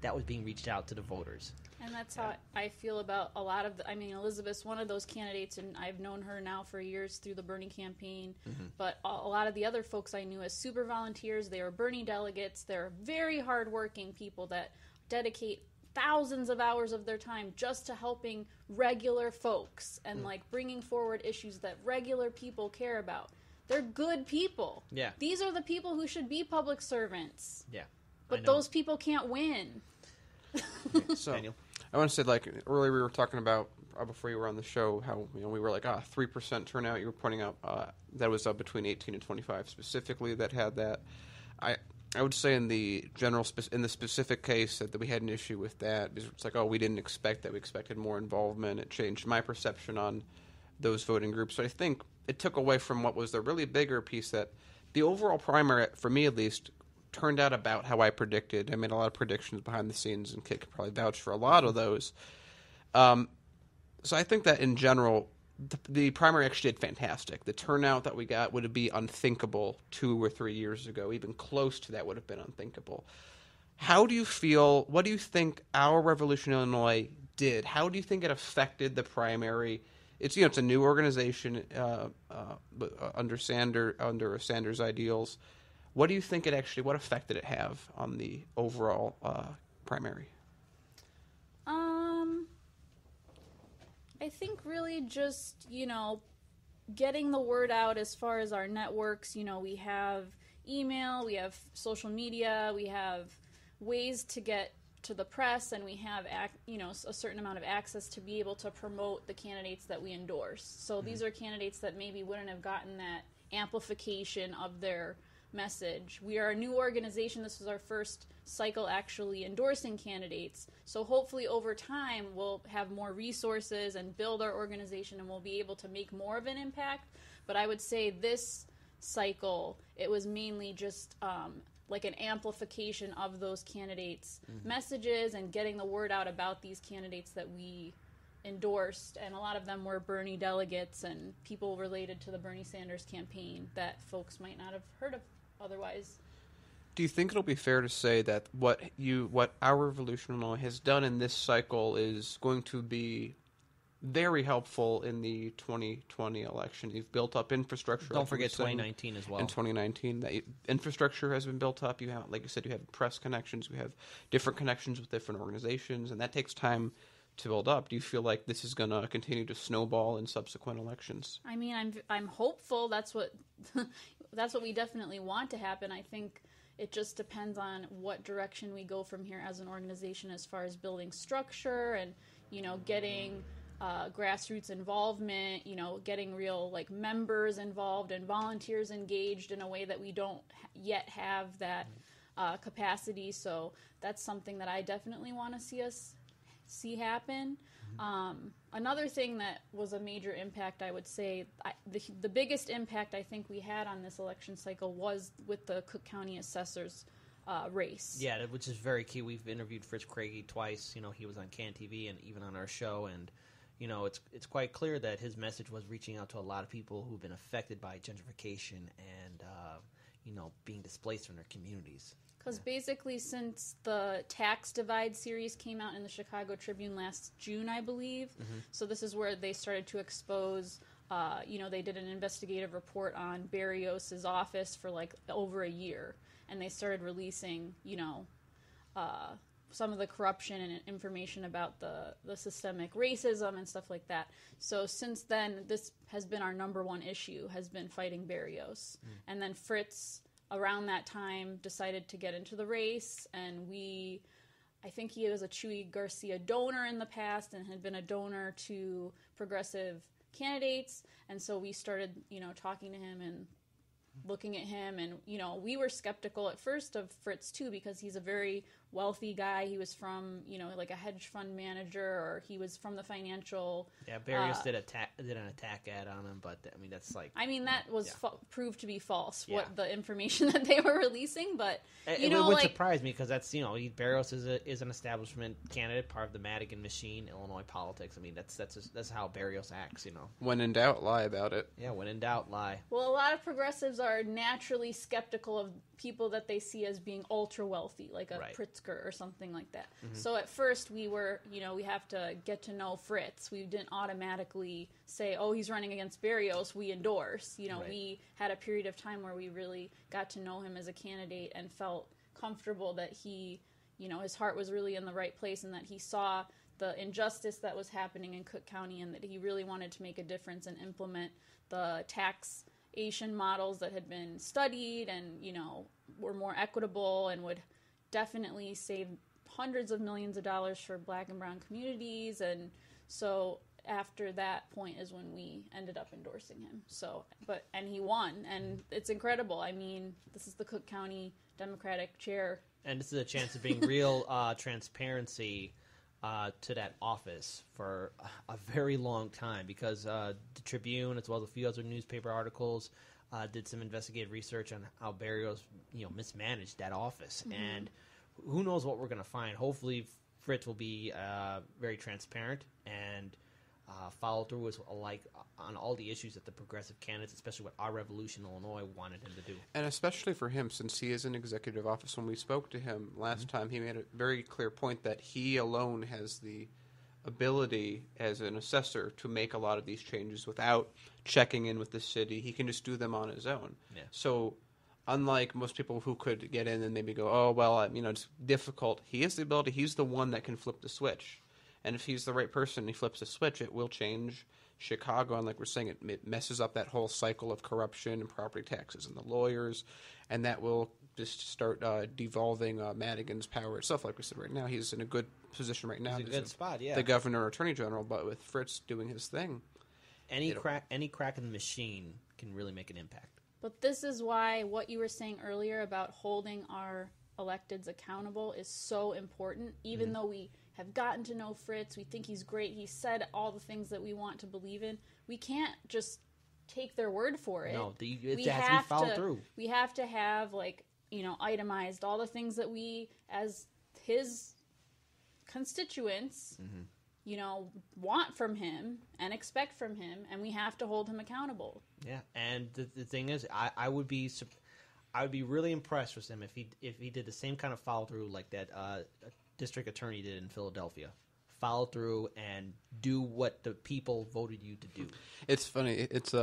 That was being reached out to the voters. And that's how I feel about a lot of Elizabeth's one of those candidates, and I've known her now for years through the Bernie campaign. But a lot of the other folks I knew as super volunteers, they were Bernie delegates. They're very hardworking people that dedicate thousands of hours of their time just to helping regular folks and bringing forward issues that regular people care about. They're good people. Yeah. These are the people who should be public servants. Yeah. But those people can't win. So, Daniel? I want to say, earlier we were talking about, before you were on the show, how we were 3% turnout. You were pointing out that was between 18 and 25 specifically that had that. I would say in the specific case that we had an issue with that. It's we didn't expect that. We expected more involvement. It changed my perception on those voting groups. So I think it took away from what was the really bigger piece, that the overall primary, for me at least, turned out about how I predicted. I made a lot of predictions behind the scenes, and Kit could probably vouch for a lot of those. So I think that in general, the primary actually did fantastic. The turnout that we got would be unthinkable 2 or 3 years ago. Even close to that would have been unthinkable. How do you feel? What do you think our Revolution Illinois did? How do you think it affected the primary? It's it's a new organization under Sanders' ideals. What do you think what effect did it have on the overall primary? I think really just, getting the word out as far as our networks. We have email, we have social media, we have ways to get to the press, and we have, a certain amount of access to be able to promote the candidates that we endorse. So these are candidates that maybe wouldn't have gotten that amplification of their message. We are a new organization. This is our first cycle actually endorsing candidates. So hopefully over time we'll have more resources and build our organization, and we'll be able to make more of an impact. But I would say this cycle, it was mainly just an amplification of those candidates' messages and getting the word out about these candidates that we endorsed, and a lot of them were Bernie delegates and people related to the Bernie Sanders campaign that folks might not have heard of otherwise. Do you think it'll be fair to say that what our Revolution Illinois has done in this cycle is going to be very helpful in the 2020 election. You've built up infrastructure. Don't forget 2019 as well. In 2019, that infrastructure has been built up. You have, like you said, you have press connections. We have different connections with different organizations, and that takes time to build up. Do you feel like this is going to continue to snowball in subsequent elections? I mean, I'm hopeful. That's what that's what we definitely want to happen. I think it just depends on what direction we go from here as an organization, as far as building structure and getting grassroots involvement, getting real members involved and volunteers engaged in a way that we don't yet have that capacity. So that's something that I definitely want to see happen. Another thing that was a major impact, I would say, the biggest impact I think we had on this election cycle was with the Cook County Assessor's race. Yeah, which is very key. We've interviewed Fritz Craigie twice. He was on CAN TV and even on our show, and it's quite clear that his message was reaching out to a lot of people who've been affected by gentrification and being displaced from their communities. Because basically, since the Tax Divide series came out in the Chicago Tribune last June, I believe, so this is where they started to expose, they did an investigative report on Berrios' office for over a year, and they started releasing, some of the corruption and information about the systemic racism and stuff like that. So since then, this has been our number one issue, has been fighting Berrios. And then Fritz, around that time, decided to get into the race, and I think he was a Chuy Garcia donor in the past and had been a donor to progressive candidates, and so we started, talking to him and looking at him, and we were skeptical at first of Fritz too, because he's a very wealthy guy. He was from a hedge fund manager, or he was from the financial. Yeah, Berrios did an attack ad on him, but that was proved to be false. Yeah. What the information that they were releasing, but it would surprise me, because that's Berrios is an establishment candidate, part of the Madigan machine, Illinois politics. I mean, that's how Berrios acts. When in doubt, lie about it. Yeah, when in doubt, lie. Well, a lot of progressives are naturally skeptical of people that they see as being ultra wealthy, like a Pritzker or something like that. So at first we were, we have to get to know Fritz. We didn't automatically say, oh, he's running against Berrios, we endorse. We had a period of time where we really got to know him as a candidate and felt comfortable that he, his heart was really in the right place, and that he saw the injustice that was happening in Cook County, and that he really wanted to make a difference and implement the taxation models that had been studied and, were more equitable and would definitely save hundreds of millions of dollars for Black and brown communities. And so after that point is when we ended up endorsing him. And he won, and it's incredible. I mean, this is the Cook County Democratic chair. And this is a chance of being real transparency to that office for a very long time, because the Tribune, as well as a few other newspaper articles, did some investigative research on how Berrios, mismanaged that office. And who knows what we're going to find. Hopefully Fritz will be very transparent and follow through on all the issues that the progressive candidates, especially what Our Revolution Illinois, wanted him to do. And especially for him, since he is in executive office. When we spoke to him last time, he made a very clear point that he alone has the ability as an assessor to make a lot of these changes without checking in with the city. He can just do them on his own. Yeah. So unlike most people who could get in and maybe go, oh, well, it's difficult, he has the ability. He's the one that can flip the switch. And if he's the right person, he flips the switch, it will change Chicago. And like we're saying, it messes up that whole cycle of corruption and property taxes and the lawyers, and that will just start devolving Madigan's power itself. Like we said, right now, he's in a good position right now. He's in a good spot, yeah. The governor or attorney general, but with Fritz doing his thing. Any crack in the machine can really make an impact. But this is why what you were saying earlier about holding our electeds accountable is so important. Even though we have gotten to know Fritz, we think he's great, he said all the things that we want to believe in, we can't just take their word for it. No, it has to be followed through. We have to have, itemized all the things that we, as his constituents, want from him and expect from him, and we have to hold him accountable. Yeah, and the thing is, I would be really impressed with him if he did the same kind of follow through like that district attorney did in Philadelphia. follow through and do what the people voted you to do. It's funny. It's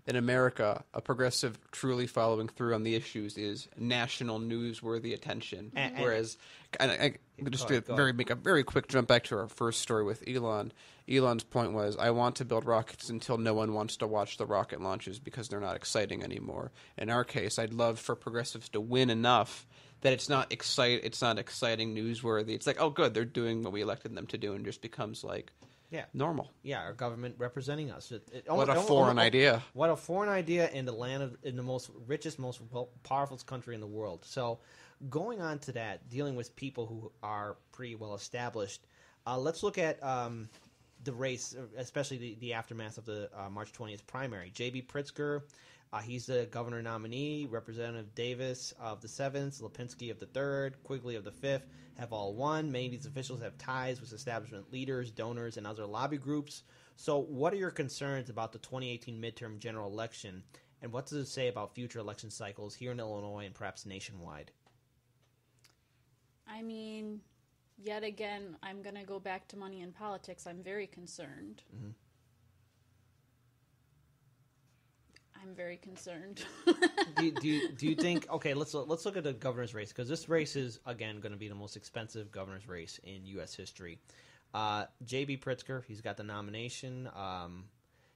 in America, a progressive truly following through on the issues is national newsworthy attention. Whereas, I just make a very quick jump back to our first story with Elon. Elon's point was, I want to build rockets until no one wants to watch the rocket launches because they're not exciting anymore. In our case, I'd love for progressives to win enough that it's not exciting, newsworthy. It's like, oh, good, they're doing what we elected them to do, and just becomes like normal. Yeah, our government representing us. What a foreign idea! What a foreign idea in the land in the most richest, most powerful country in the world. So, going on to that, dealing with people who are pretty well established, let's look at the race, especially the aftermath of the March 20th primary. J.B. Pritzker. He's the governor nominee. Representative Davis of the 7th, Lipinski of the 3rd, Quigley of the 5th have all won. Many of these officials have ties with establishment leaders, donors, and other lobby groups. So what are your concerns about the 2018 midterm general election, and what does it say about future election cycles here in Illinois and perhaps nationwide? I mean, yet again, I'm going to go back to money in politics. I'm very concerned. Mm-hmm. I'm very concerned. do you think? Okay, let's look at the governor's race, because this race is again going to be the most expensive governor's race in U.S. history. J.B. Pritzker, he's got the nomination.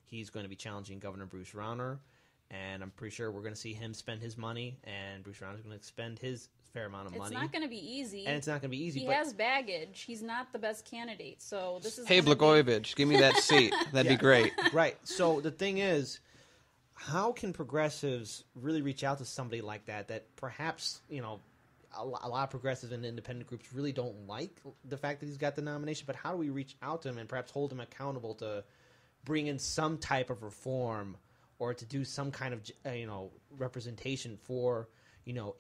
He's going to be challenging Governor Bruce Rauner, and I'm pretty sure we're going to see him spend his money, and Bruce Rauner's going to spend his fair amount of money. It's not going to be easy. And it's not going to be easy. He has baggage. He's not the best candidate, so this is. Hey, Blagojevich, give me that seat. That'd be great. Right. So the thing is, how can progressives really reach out to somebody like that perhaps, a lot of progressives and independent groups really don't like the fact that he's got the nomination, but how do we reach out to him and perhaps hold him accountable to bring in some type of reform or to do some kind of, representation for,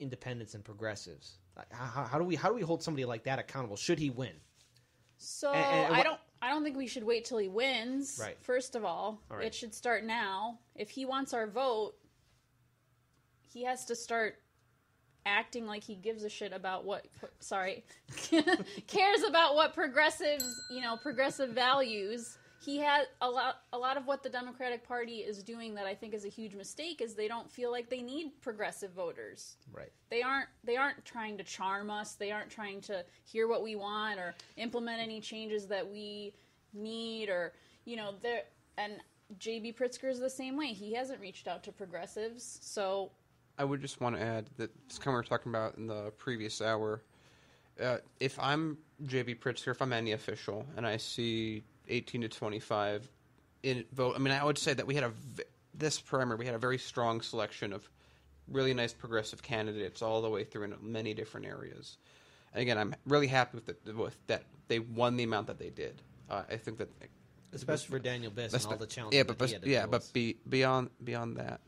independents and progressives? How do we hold somebody like that accountable should he win? So I don't think we should wait till he wins. Right. First of all, right. It should start now. If he wants our vote, he has to start acting like he gives a shit about cares about what progressive values. He has a lot of what the Democratic Party is doing that I think is a huge mistake is they don't feel like they need progressive voters. Right. They aren't trying to charm us. They aren't trying to hear what we want or implement any changes that we need and J.B. Pritzker is the same way. He hasn't reached out to progressives. So I would just want to add that this kind of we were talking about in the previous hour. If I'm J.B. Pritzker, if I'm any official, and I see 18 to 25 in vote, I mean, I would say that we had this primary, we had a very strong selection of really nice progressive candidates all the way through in many different areas. And again, I'm really happy with that they won the amount that they did. I think that, especially for Daniel Biss and all the challenges. But beyond that,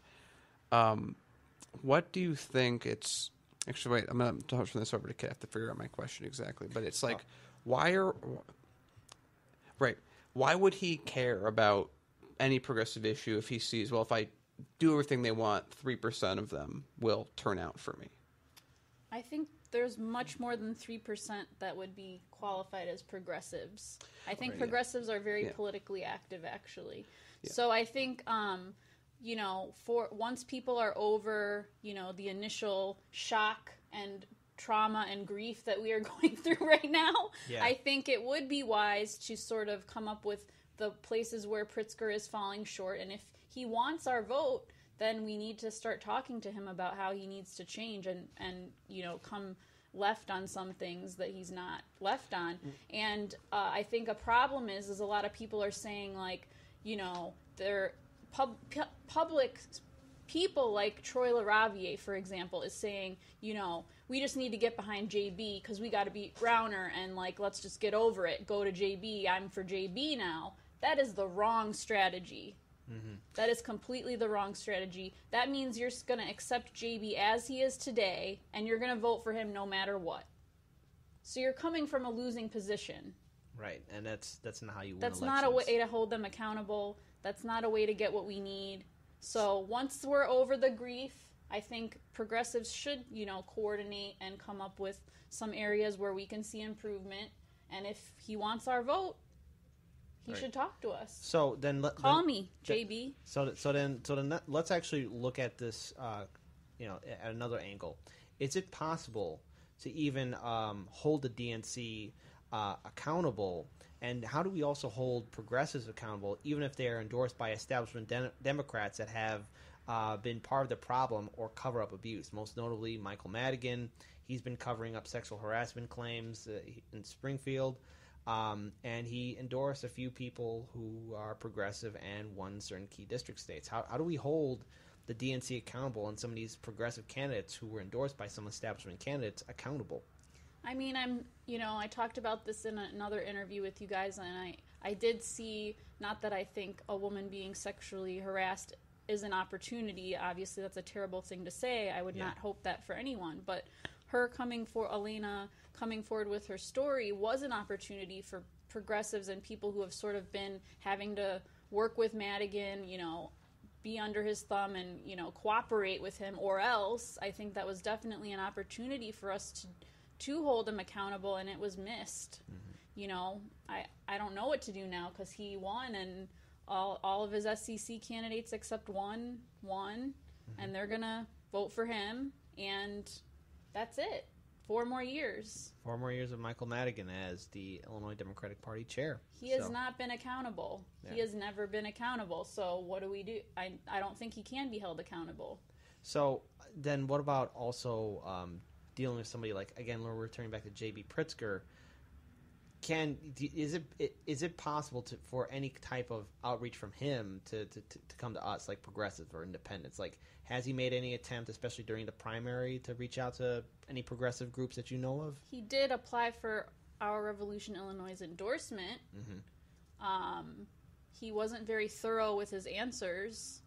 what do you think it's? Actually, wait, I'm going to turn this over to Kit. I have to figure out my question exactly. But it's like, why would he care about any progressive issue if he sees, well, if I do everything they want, 3% of them will turn out for me? I think there's much more than 3% that would be qualified as progressives. I think progressives are very politically active, actually. Yeah. So I think, for once people are over, the initial shock and trauma and grief that we are going through right now, I think it would be wise to sort of come up with the places where Pritzker is falling short. And if he wants our vote, then we need to start talking to him about how he needs to change and come left on some things that he's not left on. And I think a problem is a lot of people are saying, like, they're public people like Troy LaRaviere, for example, is saying, we just need to get behind JB because we got to beat Rauner and, like, let's just get over it. Go to JB. I'm for JB now. That is the wrong strategy. Mm-hmm. That is completely the wrong strategy. That means you're going to accept JB as he is today, and you're going to vote for him no matter what. So you're coming from a losing position. Right, and that's not how you win elections. That's not a way to hold them accountable. That's not a way to get what we need. So once we're over the grief, I think progressives should, coordinate and come up with some areas where we can see improvement. And if he wants our vote, he should talk to us. So then, call me, JB. So then, let's actually look at this, at another angle. Is it possible to even hold the DNC accountable? And how do we also hold progressives accountable, even if they are endorsed by establishment Democrats that have been part of the problem or cover up abuse? Most notably, Michael Madigan. He's been covering up sexual harassment claims in Springfield. And he endorsed a few people who are progressive and won certain key district states. How do we hold the DNC accountable and some of these progressive candidates who were endorsed by some establishment candidates accountable? I mean, I talked about this in another interview with you guys, and I did see, not that I think a woman being sexually harassed is an opportunity. Obviously, that's a terrible thing to say. I would not hope that for anyone. But Elena coming forward with her story was an opportunity for progressives and people who have sort of been having to work with Madigan, be under his thumb and, cooperate with him, or else. I think that was definitely an opportunity for us to hold him accountable, and it was missed. Mm-hmm. I don't know what to do now because he won, and all of his SEC candidates except one won, mm-hmm. and they're going to vote for him, and that's it. 4 more years. 4 more years of Michael Madigan as the Illinois Democratic Party chair. He has not been accountable. Yeah. He has never been accountable. So what do we do? I don't think he can be held accountable. So then what about also dealing with somebody like, again, we're returning back to J.B. Pritzker. Is it possible for any type of outreach from him to come to us, like progressives or independents? Like, has he made any attempt, especially during the primary, to reach out to any progressive groups that you know of? He did apply for Our Revolution Illinois' endorsement. Mm-hmm. He wasn't very thorough with his answers.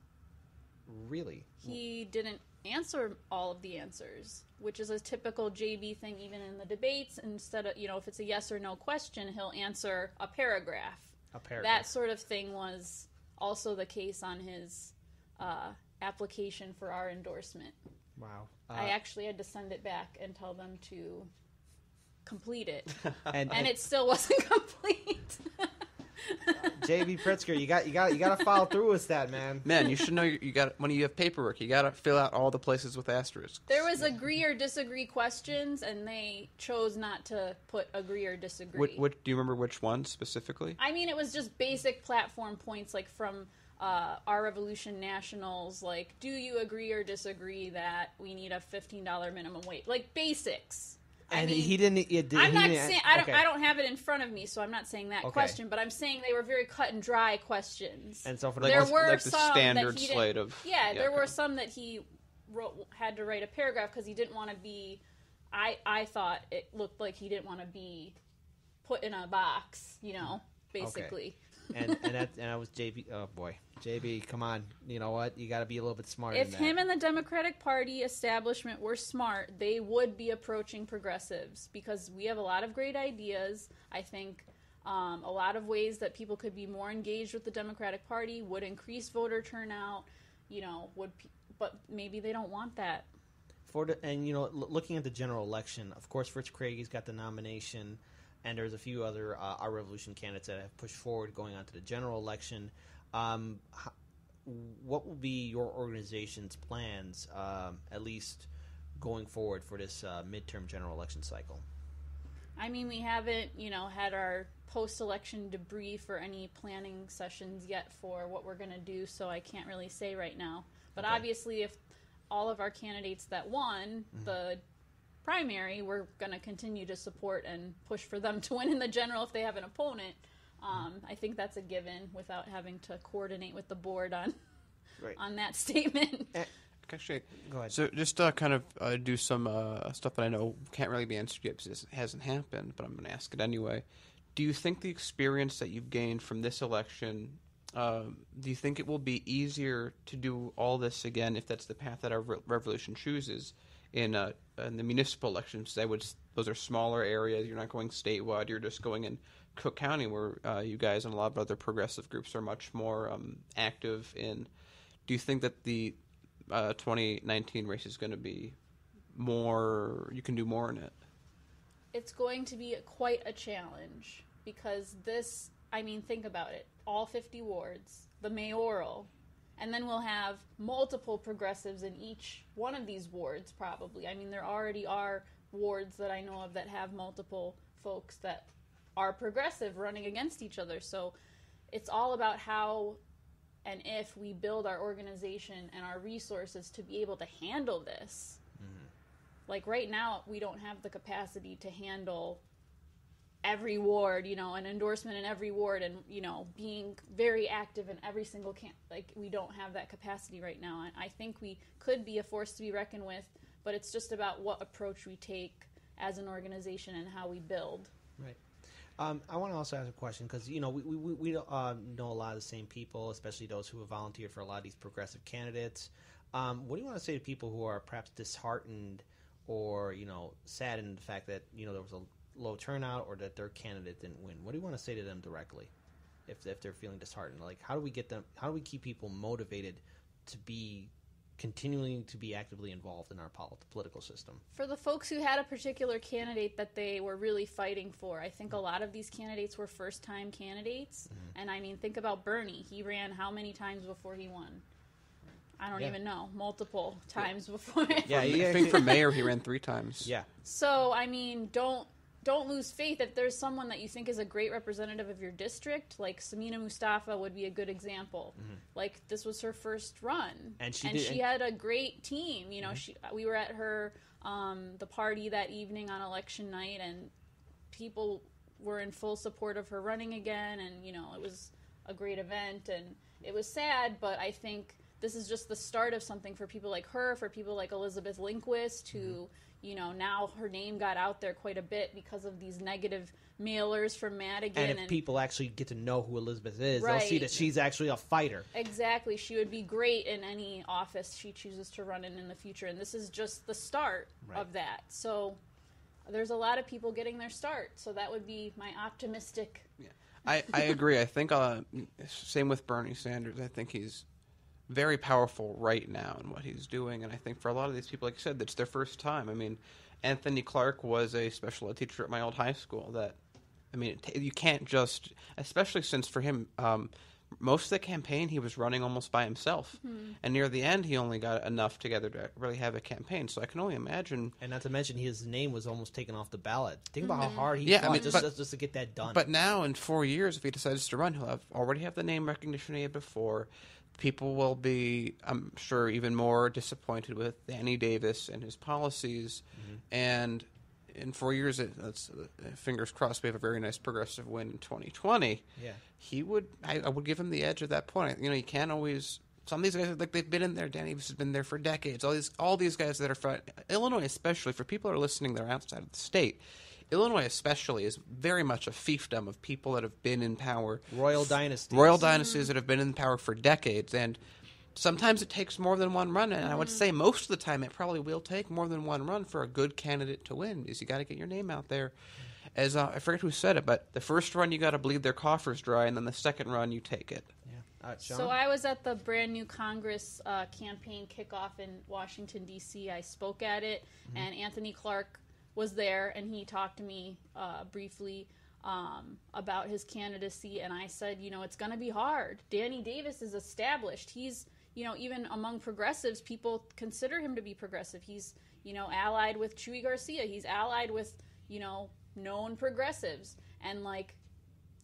Really? He didn't answer all of the answers, which is a typical JB thing even in the debates. Instead of, if it's a yes or no question, he'll answer a paragraph. That sort of thing was also the case on his application for our endorsement. Wow. I actually had to send it back and tell them to complete it. and and it still wasn't complete. J.B. Pritzker, you got to follow through with that, man. Man, you should know you got when you have paperwork, you got to fill out all the places with asterisks. There was agree or disagree questions, and they chose not to put agree or disagree. What do you remember? Which one specifically? I mean, it was just basic platform points, like from Our Revolution Nationals, like, do you agree or disagree that we need a $15 minimum wage? Like basics. And he didn't. I'm not saying I don't have it in front of me, so I'm not saying that question. But I'm saying they were very cut and dry questions. And so for there were like some the standard that he slate of there were some that he had to write a paragraph because he didn't want to be. I thought it looked like he didn't want to be put in a box, basically. Okay. and that was JB. Oh boy, JB, come on! You know what? You got to be a little bit smarter. If than that. him and the Democratic Party establishment were smart, they would be approaching progressives because we have a lot of great ideas. I think a lot of ways that people could be more engaged with the Democratic Party would increase voter turnout. But maybe they don't want that. Looking at the general election, of course, Rich Craigie's got the nomination. And there's a few other Our Revolution candidates that have pushed forward going on to the general election. What will be your organization's plans, at least going forward for this midterm general election cycle? I mean, we haven't, had our post-election debrief or any planning sessions yet for what we're going to do, so I can't really say right now. But obviously, if all of our candidates that won the primary, we're going to continue to support and push for them to win in the general if they have an opponent. I think that's a given without having to coordinate with the board on that statement. Actually, go ahead. So just kind of do some stuff that I know can't really be answered yet because it hasn't happened, but I'm going to ask it anyway. Do you think the experience that you've gained from this election, do you think it will be easier to do all this again if that's the path that our revolution chooses? In the municipal elections, those are smaller areas. You're not going statewide. You're just going in Cook County, where you guys and a lot of other progressive groups are much more active in. Do you think that the 2019 race is going to be more? You can do more in it. It's going to be quite a challenge because this, I mean, think about it. All 50 wards, the mayoral, and then we'll have multiple progressives in each one of these wards probably. I mean, there already are wards that I know of that have multiple folks that are progressive running against each other. So it's all about how and if we build our organization and our resources to be able to handle this. Mm-hmm. Like right now, we don't have the capacity to handle every ward, you know, an endorsement in every ward and, you know, being very active in every single camp. Like, we don't have that capacity right now. And I think we could be a force to be reckoned with, but it's just about what approach we take as an organization and how we build. Right. I want to also ask a question because, you know, we know a lot of the same people, especially those who have volunteered for a lot of these progressive candidates. What do you want to say to people who are perhaps disheartened or, you know, saddened in the fact that, you know, there was a low turnout or that their candidate didn't win? What do you want to say to them directly if they're feeling disheartened? Like, how do we keep people motivated to be continuing to be actively involved in our political system? For the folks who had a particular candidate that they were really fighting for, I think a lot of these candidates were first-time candidates. Mm-hmm. And, I mean, think about Bernie. He ran how many times before he won? I don't even know. Multiple times before. Yeah, I think for mayor he ran 3 times. Yeah. So, I mean, don't lose faith. If there's someone that you think is a great representative of your district, like Samina Mustafa would be a good example. Mm-hmm. Like, this was her first run. And she had a great team. You know, mm-hmm. We were at her, the party that evening on election night, and people were in full support of her running again, and, you know, it was a great event, and it was sad, but I think this is just the start of something for people like her, for people like Elizabeth Lindquist, who... Mm-hmm. You know, now her name got out there quite a bit because of these negative mailers from Madigan. And if people actually get to know who Elizabeth is, right. They'll see that she's actually a fighter. Exactly. She would be great in any office she chooses to run in the future. And this is just the start of that. So there's a lot of people getting their start. So that would be my optimistic... Yeah. I agree. I think, same with Bernie Sanders. I think he's very powerful right now in what he's doing, and I think for a lot of these people, like you said, that's their first time. I mean, Anthony Clark was a special ed teacher at my old high school. That, I mean, you can't just, especially since for him, most of the campaign he was running almost by himself, and near the end he only got enough together to really have a campaign. So I can only imagine. And not to mention his name was almost taken off the ballot. Think about how hard he fought just to get that done. But now in 4 years, if he decides to run, he'll already have the name recognition he had before. People will be, I'm sure, even more disappointed with Danny Davis and his policies. Mm-hmm. And in 4 years, fingers crossed, we have a very nice progressive win in 2020. Yeah, I would give him the edge at that point. You know, you can't always. Some of these guys, like, they've been in there. Danny Davis has been there for decades. All these guys that are fighting, Illinois, especially for people that are listening that are outside of the state. Illinois especially is very much a fiefdom of people that have been in power. Royal dynasties that have been in power for decades. And sometimes it takes more than one run. And I would say most of the time it probably will take more than one run for a good candidate to win, because you got to get your name out there. As I forget who said it, but the first run you got to bleed their coffers dry, and then the second run you take it. Yeah. So I was at the brand new Congress campaign kickoff in Washington, D.C. I spoke at it, and Anthony Clark was there, and he talked to me briefly about his candidacy, and I said, you know, it's going to be hard. Danny Davis is established. He's, you know, even among progressives, people consider him to be progressive. He's, you know, allied with Chuy Garcia. He's allied with, you know, known progressives. And, like,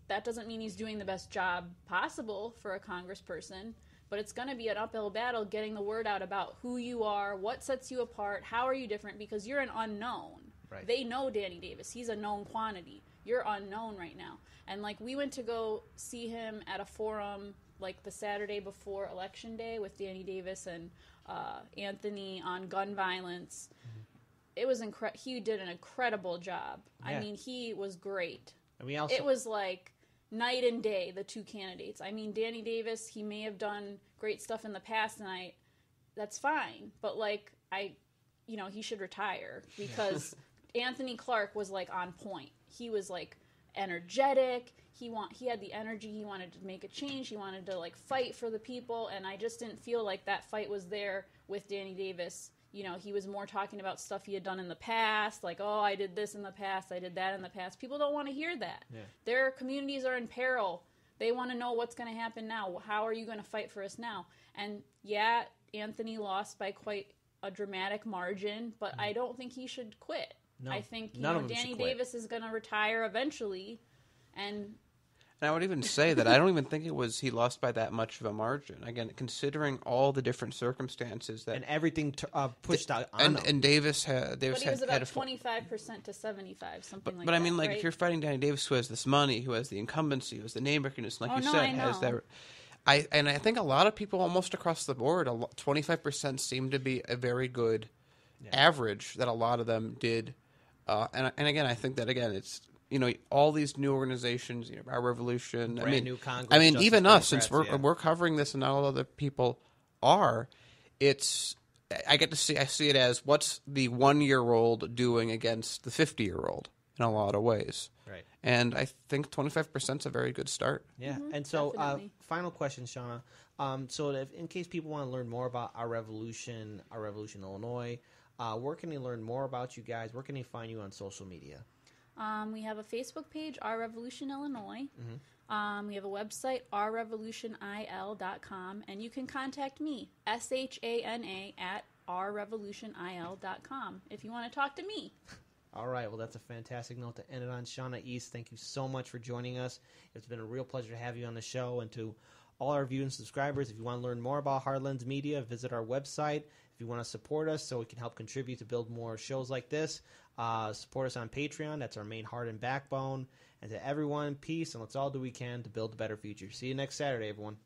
that doesn't mean he's doing the best job possible for a congressperson, but it's going to be an uphill battle getting the word out about who you are, what sets you apart, how are you different, because you're an unknown. Right. They know Danny Davis. He's a known quantity. You're unknown right now. And, like, we went to go see him at a forum, like, the Saturday before Election Day with Danny Davis and Anthony on gun violence. Mm-hmm. It was he did an incredible job. Yeah. I mean, he was great. And it was, like, night and day, the two candidates. I mean, Danny Davis, he may have done great stuff in the past, and that's fine. But, like, you know, he should retire because... Anthony Clark was, like, on point. He was, like, energetic. He had the energy. He wanted to make a change. He wanted to, like, fight for the people. And I just didn't feel like that fight was there with Danny Davis. he was more talking about stuff he had done in the past, like, oh, I did this in the past, I did that in the past. People don't want to hear that. Yeah. Their communities are in peril. They want to know what's going to happen now. How are you going to fight for us now? And yeah, Anthony lost by quite a dramatic margin, but I don't think he should quit. No, I think Danny Davis is going to retire eventually, and I would even say that I don't even think he lost by that much of a margin. Again, considering all the different circumstances that and everything pushed out on him. And Davis had but he was about 25% to 75, something like that. But I mean, like, right? if you're fighting Danny Davis, who has this money, who has the incumbency, who has the name recognition, like you no, said, I know. has that. I think a lot of people, almost across the board, 25% seemed to be a very good average that a lot of them did. And again, I think that it's all these new organizations, Our Revolution, New Congress. I mean, Justice even us, Democrats, since we're covering this, and not all other people are. I see it as what's the 1-year-old doing against the 50-year-old in a lot of ways. Right. And I think 25% is a very good start. Yeah. Mm-hmm, And so, definitely. final question, Shana. So, in case people want to learn more about Our Revolution Illinois, where can they learn more about you guys? Where can they find you on social media? We have a Facebook page, Our Revolution Illinois. Mm-hmm. We have a website, ourrevolutionil.com, and you can contact me, SHANA, at ourrevolutionil.com, if you want to talk to me. All right. Well, that's a fantastic note to end it on. Shana East, thank you so much for joining us. It's been a real pleasure to have you on the show. And to all our viewers and subscribers, if you want to learn more about Heartlands Media, visit our website. If you want to support us so we can help contribute to build more shows like this, support us on Patreon. That's our main heart and backbone. And to everyone, peace, and let's all do what we can to build a better future. See you next Saturday, everyone.